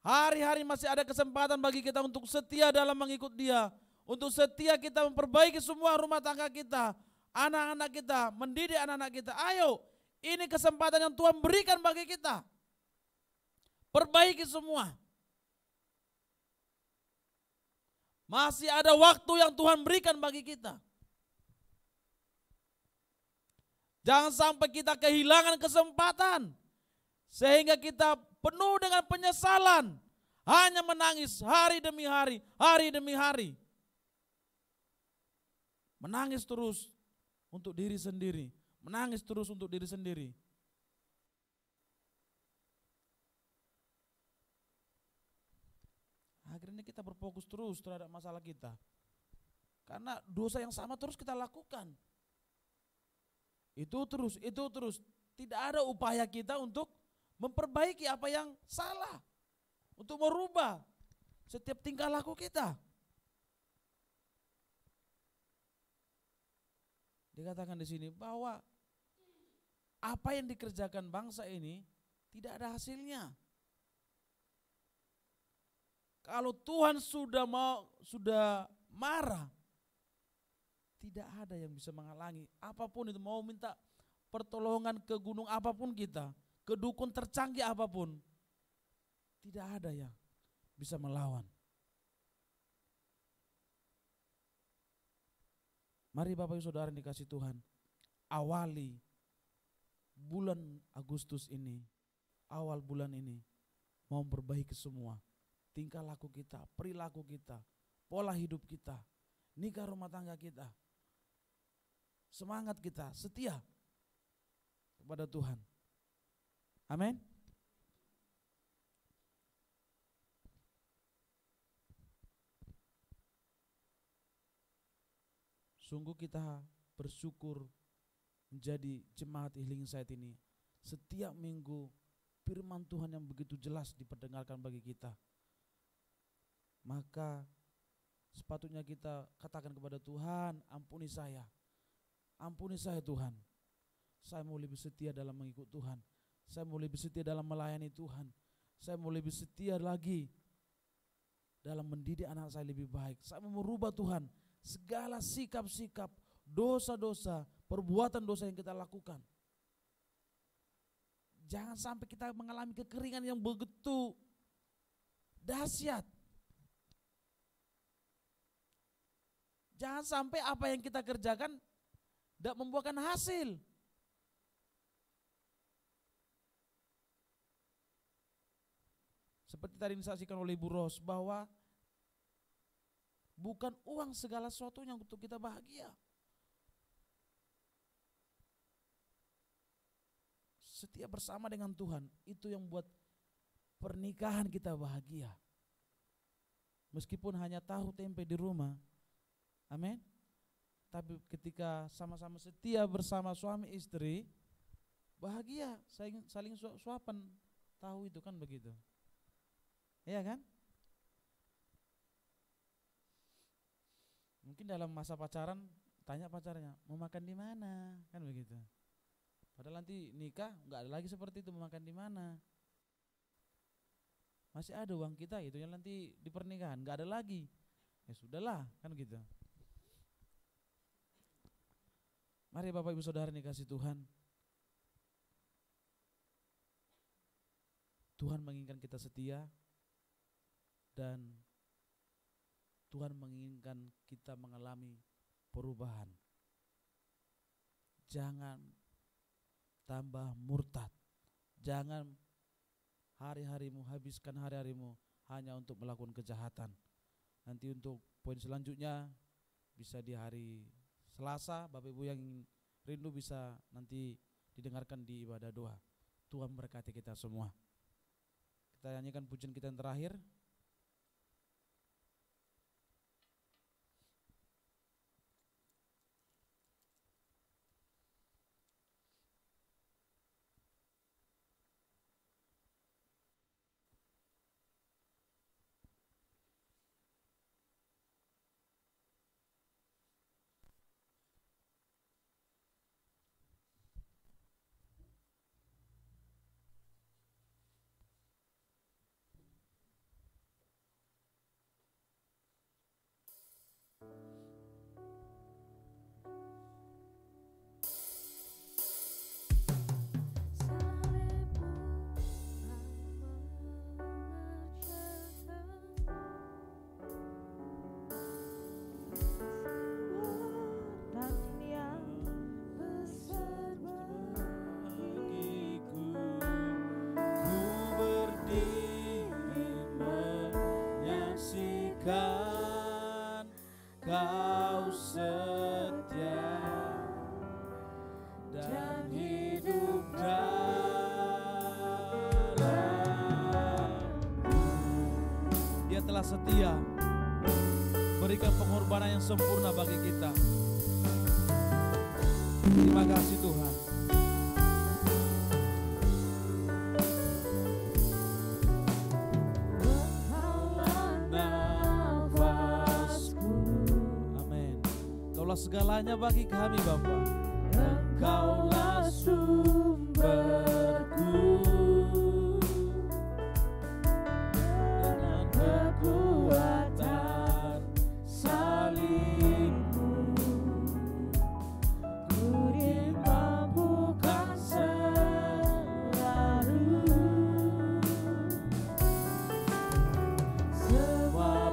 Hari-hari masih ada kesempatan bagi kita untuk setia dalam mengikut Dia, untuk setia kita memperbaiki semua rumah tangga kita, anak-anak kita, mendidik anak-anak kita. Ayo, ini kesempatan yang Tuhan berikan bagi kita. Perbaiki semua. Masih ada waktu yang Tuhan berikan bagi kita. Jangan sampai kita kehilangan kesempatan sehingga kita penuh dengan penyesalan, hanya menangis hari demi hari. Menangis terus untuk diri sendiri, Akhirnya kita berfokus terus terhadap masalah kita. Karena dosa yang sama terus kita lakukan. Itu terus. Tidak ada upaya kita untuk memperbaiki apa yang salah. Untuk merubah setiap tingkah laku kita. Dikatakan di sini bahwa apa yang dikerjakan bangsa ini tidak ada hasilnya. Kalau Tuhan sudah marah, tidak ada yang bisa menghalangi. Apapun itu, mau minta pertolongan ke gunung apapun kita, ke dukun tercanggih apapun, tidak ada yang bisa melawan. Mari Bapak Ibu Saudara yang dikasih Tuhan, awali bulan Agustus ini, awal bulan ini, mau memperbaiki semua. Tingkah laku kita, perilaku kita, pola hidup kita, nikah rumah tangga kita, semangat kita, setia kepada Tuhan. Amin. Sungguh kita bersyukur menjadi jemaat Healing Site ini. Setiap minggu firman Tuhan yang begitu jelas diperdengarkan bagi kita. Maka sepatutnya kita katakan kepada Tuhan, ampuni saya Tuhan. Saya mau lebih setia dalam mengikut Tuhan. Saya mau lebih setia dalam melayani Tuhan. Saya mau lebih setia lagi dalam mendidik anak saya lebih baik. Saya mau merubah Tuhan segala sikap-sikap, dosa-dosa, perbuatan dosa yang kita lakukan. Jangan sampai kita mengalami kekeringan yang begitu dahsyat. Jangan sampai apa yang kita kerjakan tidak membuahkan hasil. seperti tadi disaksikan oleh Ibu Ros, bahwa bukan uang segala sesuatunya untuk kita bahagia. Setia bersama dengan Tuhan, itu yang buat pernikahan kita bahagia. Meskipun hanya tahu tempe di rumah, amin. Tapi ketika sama-sama setia bersama suami istri, bahagia, saling suapan tahu itu kan begitu. Iya kan? Mungkin dalam masa pacaran tanya pacarnya, mau makan di mana? Kan begitu. Padahal nanti nikah nggak ada lagi seperti itu, mau makan di mana? Masih ada uang kita itu yang nanti di pernikahan nggak ada lagi. Ya sudahlah, kan gitu. Mari Bapak Ibu Saudara dikasih Tuhan. Tuhan menginginkan kita setia dan Tuhan menginginkan kita mengalami perubahan. Jangan tambah murtad. Jangan hari-harimu, habiskan hari-harimu hanya untuk melakukan kejahatan. Nanti untuk poin selanjutnya bisa di hari Selasa, Bapak Ibu yang rindu bisa nanti didengarkan di ibadah doa. Tuhan berkati kita semua. Kita nyanyikan pujian kita yang terakhir. Kau setia dan hidup dalamku. Dia telah setia berikan pengorbanan yang sempurna bagi kita. Terima kasih Tuhan. Segalanya bagi kami Bapa. Engkaulah sumberku, dengan kekuatan salibmu ku dimampukan selalu. Semua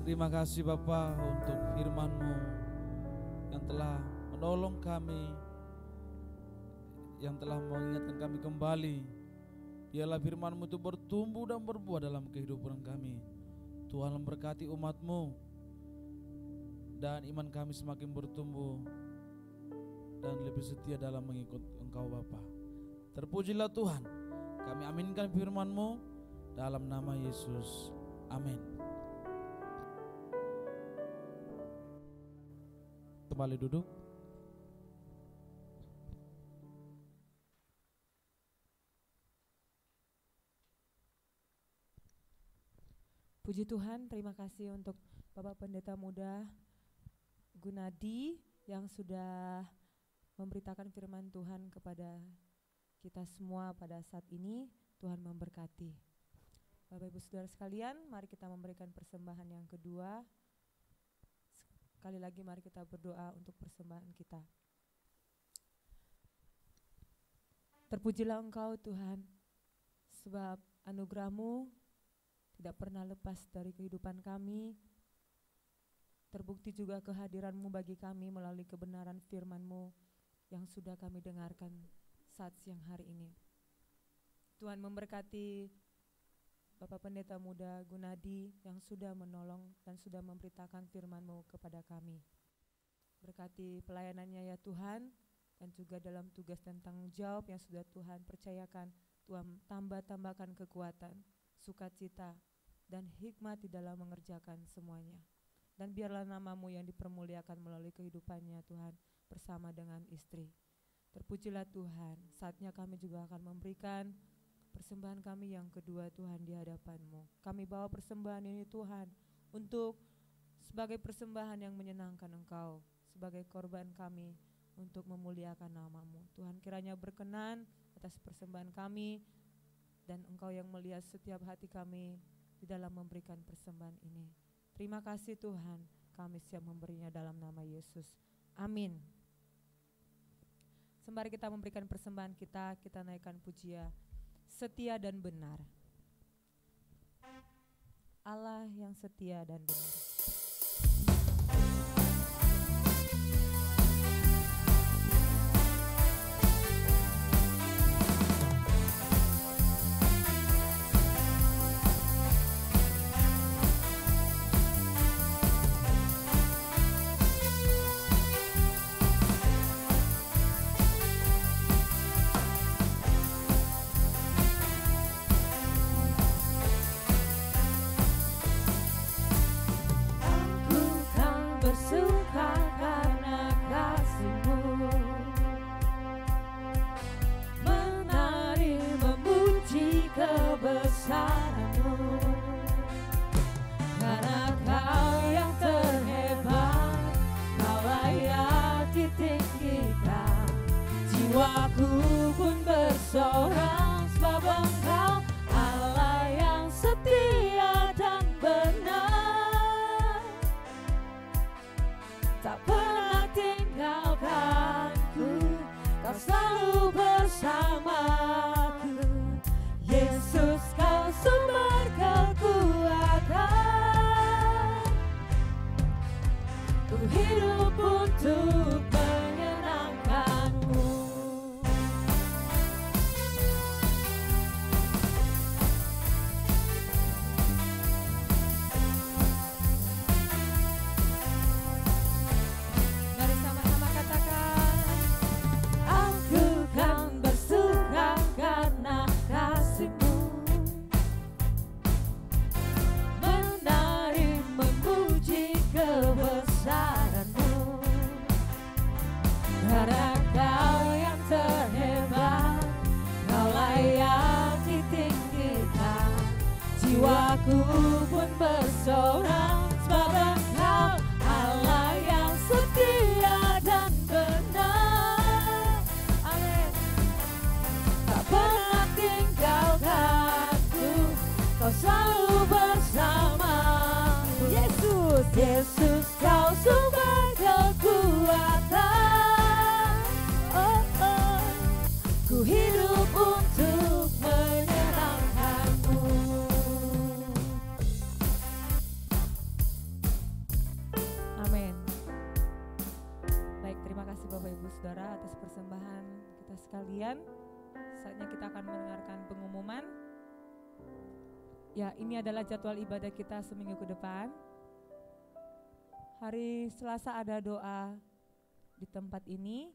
Terima kasih Bapa untuk firman-Mu yang telah menolong kami, yang telah mengingatkan kami kembali. Biarlah firman-Mu itu bertumbuh dan berbuah dalam kehidupan kami. Tuhan memberkati umat-Mu dan iman kami semakin bertumbuh dan lebih setia dalam mengikut Engkau Bapa. Terpujilah Tuhan. Kami aminkan firman-Mu dalam nama Yesus. Amin. Kembali duduk. Puji Tuhan, terima kasih untuk Bapak Pendeta Muda Gunadi yang sudah memberitakan firman Tuhan kepada kita semua pada saat ini. Tuhan memberkati. Bapak Ibu Saudara sekalian, mari kita memberikan persembahan yang kedua. Sekali lagi mari kita berdoa untuk persembahan kita. Terpujilah Engkau Tuhan, sebab anugerah-Mu tidak pernah lepas dari kehidupan kami. Terbukti juga kehadiran-Mu bagi kami melalui kebenaran firman-Mu yang sudah kami dengarkan saat siang hari ini. Tuhan memberkati Bapak Pendeta Muda Gunadi yang sudah menolong dan sudah memberitakan firman-Mu kepada kami. Berkati pelayanannya ya Tuhan, dan juga dalam tugas dan tanggung jawab yang sudah Tuhan percayakan. Tuhan tambahkan kekuatan, sukacita, dan hikmat di dalam mengerjakan semuanya. Dan biarlah nama-Mu yang dipermuliakan melalui kehidupannya Tuhan bersama dengan istri. Terpujilah Tuhan, saatnya kami juga akan memberikan persembahan kami yang kedua Tuhan di hadapan-Mu. Kami bawa persembahan ini Tuhan untuk sebagai persembahan yang menyenangkan Engkau, sebagai korban kami untuk memuliakan nama-Mu. Tuhan kiranya berkenan atas persembahan kami, dan Engkau yang melihat setiap hati kami di dalam memberikan persembahan ini. Terima kasih Tuhan, kami siap memberinya dalam nama Yesus. Amin. Sembari kita memberikan persembahan kita naikkan pujian setia dan benar. Allah yang setia dan benar. Yesus, Kau sumber kekuatan. Oh, oh. Ku hidup untuk menyenangkan-Mu. persembahan kita sekalian. Saatnya kita akan mendengarkan pengumuman. Ya, ini adalah jadwal ibadah kita seminggu ke depan. Hari Selasa ada doa di tempat ini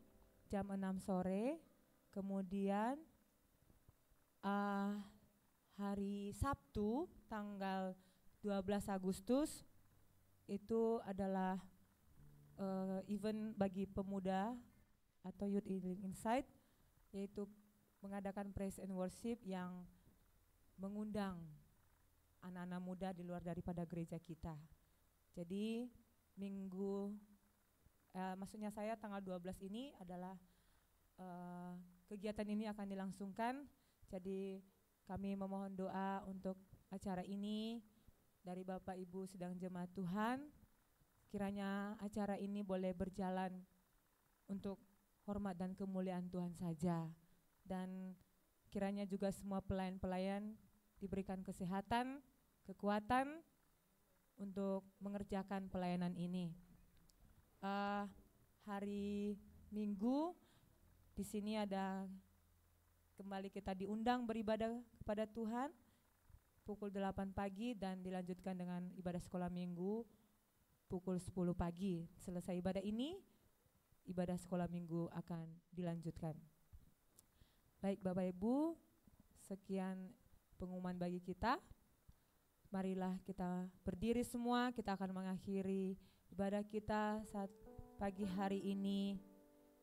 jam 6 sore. Kemudian hari Sabtu tanggal 12 Agustus itu adalah event bagi pemuda atau Youth Healing Insight, yaitu mengadakan praise and worship yang mengundang anak-anak muda di luar daripada gereja kita. Jadi maksudnya saya tanggal 12 ini adalah kegiatan ini akan dilangsungkan. Jadi kami memohon doa untuk acara ini dari Bapak Ibu sedang jemaat Tuhan. Kiranya acara ini boleh berjalan untuk hormat dan kemuliaan Tuhan saja. Dan kiranya juga semua pelayan-pelayan diberikan kesehatan, kekuatan untuk mengerjakan pelayanan ini. Hari Minggu di sini ada kembali kita diundang beribadah kepada Tuhan pukul 8 pagi dan dilanjutkan dengan ibadah sekolah minggu pukul 10 pagi. Selesai ibadah ini, ibadah sekolah minggu akan dilanjutkan. Baik Bapak Ibu, sekian pengumuman bagi kita. Marilah kita berdiri semua, kita akan mengakhiri ibadah kita saat pagi hari ini.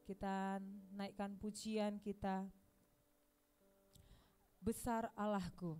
Kita naikkan pujian kita, Besar Allahku.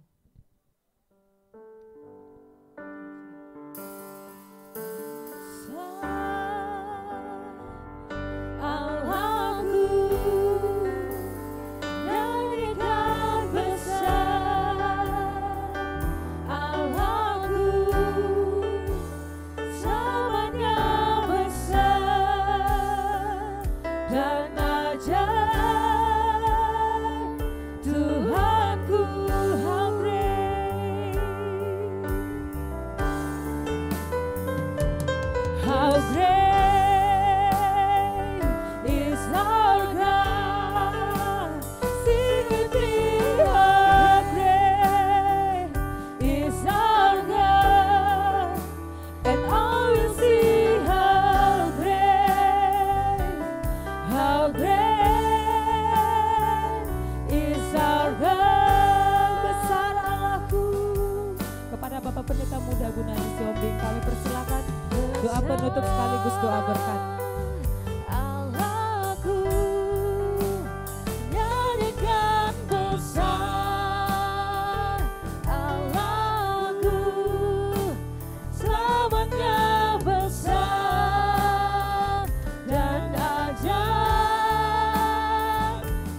Penutup sekaligus doa berkat. Allahku, nyanyikan besar. Allahku, selamanya besar dan ajaib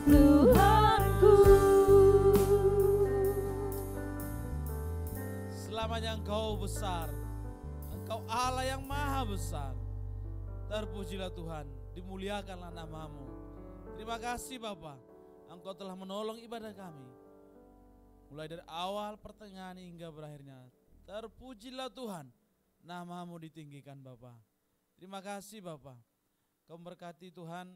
Tuhanku. Selamanya Engkau besar, Engkau Allah yang maha besar. Terpujilah Tuhan, dimuliakanlah nama-Mu. Terima kasih Bapa, Engkau telah menolong ibadah kami mulai dari awal, pertengahan hingga berakhirnya. Terpujilah Tuhan, nama-Mu ditinggikan Bapa. Terima kasih Bapa, Kau memberkati Tuhan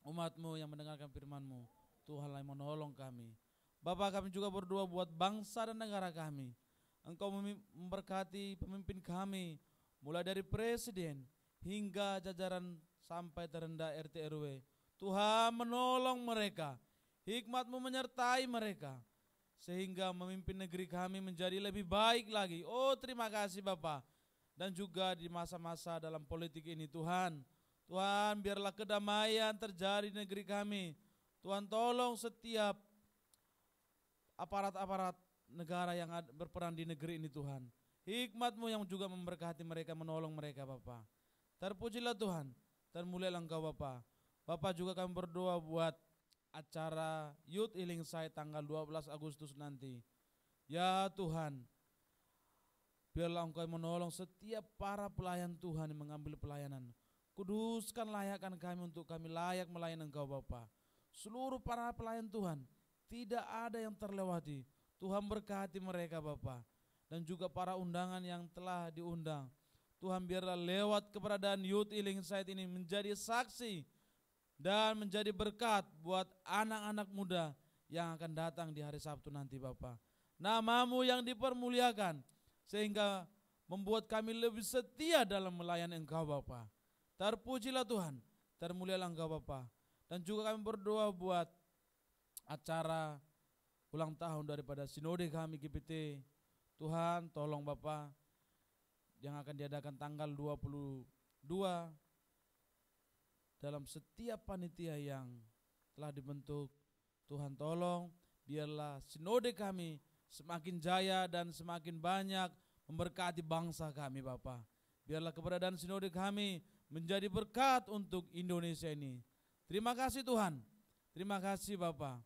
umat-Mu yang mendengarkan firman-Mu. Tuhanlah yang menolong kami. Bapa, kami juga berdoa buat bangsa dan negara kami. Engkau memberkati pemimpin kami, mulai dari presiden hingga jajaran sampai terendah RT RW. Tuhan menolong mereka, hikmat-Mu menyertai mereka, sehingga memimpin negeri kami menjadi lebih baik lagi. Oh, terima kasih Bapa. Dan juga di masa-masa dalam politik ini Tuhan, Tuhan biarlah kedamaian terjadi di negeri kami. Tuhan tolong setiap aparat-aparat negara yang berperan di negeri ini Tuhan. Hikmat-Mu yang juga memberkati mereka, menolong mereka Bapa. Terpujilah Tuhan, termulialah Engkau Bapa. Bapa juga kami berdoa buat acara Youth Healing Insight tanggal 12 Agustus nanti. Ya Tuhan, biarlah Engkau menolong setiap para pelayan Tuhan yang mengambil pelayanan. Kuduskan layakkan kami untuk kami layak melayani Engkau Bapa. Seluruh para pelayan Tuhan, tidak ada yang terlewati. Tuhan berkati mereka Bapa. Dan juga para undangan yang telah diundang. Tuhan biarlah lewat keberadaan Youth Healing Insight ini menjadi saksi dan menjadi berkat buat anak-anak muda yang akan datang di hari Sabtu nanti Bapa. Nama-Mu yang dipermuliakan sehingga membuat kami lebih setia dalam melayani Engkau Bapa. Terpujilah Tuhan, termulialah Engkau Bapa. Dan juga kami berdoa buat acara ulang tahun daripada sinode kami GPT. Tuhan tolong Bapa yang akan diadakan tanggal 22 dalam setiap panitia yang telah dibentuk. Tuhan tolong biarlah sinode kami semakin jaya dan semakin banyak memberkati bangsa kami Bapa. Biarlah keberadaan sinode kami menjadi berkat untuk Indonesia ini. Terima kasih Tuhan, terima kasih Bapa.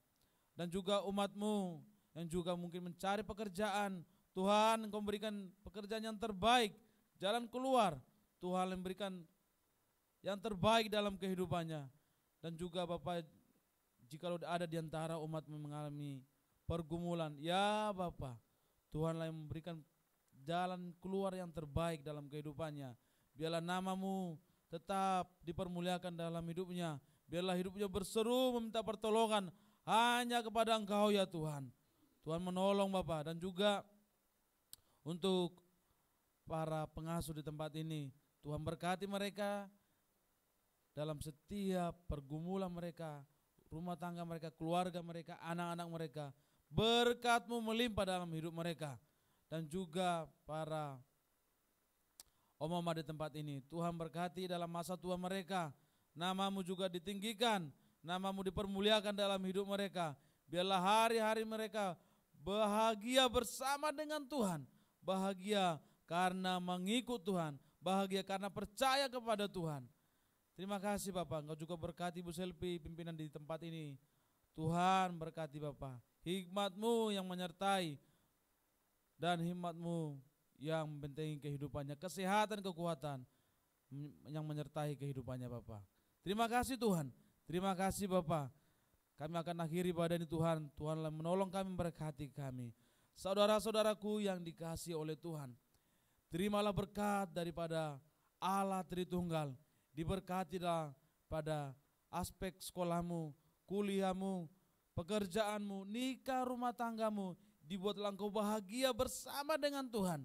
Dan juga umat-Mu yang juga mungkin mencari pekerjaan, Tuhan Engkau memberikan pekerjaan yang terbaik, jalan keluar, Tuhan memberikan yang terbaik dalam kehidupannya. Dan juga Bapak, jikalau ada di antara umat mengalami pergumulan, ya Bapak, Tuhanlah yang memberikan jalan keluar yang terbaik dalam kehidupannya. Biarlah nama-Mu tetap dipermuliakan dalam hidupnya. Biarlah hidupnya berseru meminta pertolongan hanya kepada Engkau ya Tuhan. Tuhan menolong Bapak, dan juga untuk para pengasuh di tempat ini, Tuhan berkati mereka dalam setiap pergumulan mereka, rumah tangga mereka, keluarga mereka, anak-anak mereka. Berkat-Mu melimpah dalam hidup mereka. Dan juga para om-oma di tempat ini, Tuhan berkati dalam masa tua mereka. Nama-Mu juga ditinggikan, nama-Mu dipermuliakan dalam hidup mereka. Biarlah hari-hari mereka bahagia bersama dengan Tuhan, bahagia karena mengikut Tuhan, bahagia karena percaya kepada Tuhan. Terima kasih Bapak, Engkau juga berkati Ibu Selvi pimpinan di tempat ini. Tuhan berkati Bapak, hikmat-Mu yang menyertai dan hikmat-Mu yang membentengi kehidupannya, kesehatan, kekuatan yang menyertai kehidupannya Bapak. Terima kasih Tuhan, terima kasih Bapak. Kami akan akhiri pada ini Tuhan, Tuhanlah menolong kami, memberkati kami. Saudara-saudaraku yang dikasihi oleh Tuhan, terimalah berkat daripada Allah Tritunggal. Diberkatilah pada aspek sekolahmu, kuliahmu, pekerjaanmu, nikah, rumah tanggamu. Dibuatlah engkau bahagia bersama dengan Tuhan.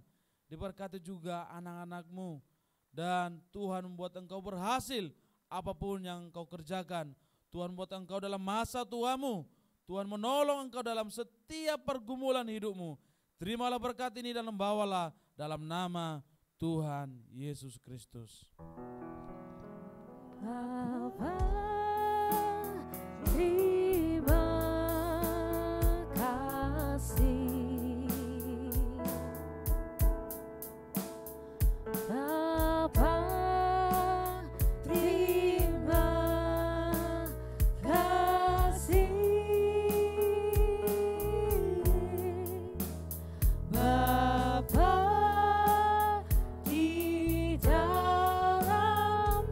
Diberkati juga anak-anakmu. Dan Tuhan membuat engkau berhasil apapun yang engkau kerjakan. Tuhan membuat engkau dalam masa tuamu. Tuhan menolong engkau dalam setiap pergumulan hidupmu. Terimalah berkat ini dan membawalah dalam nama Tuhan Yesus Kristus. Bapa, terima kasih. Bapa, terima kasih. Bapa, di dalam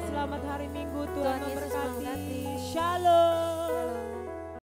Selamat hari Minggu, Tuhan memberkati.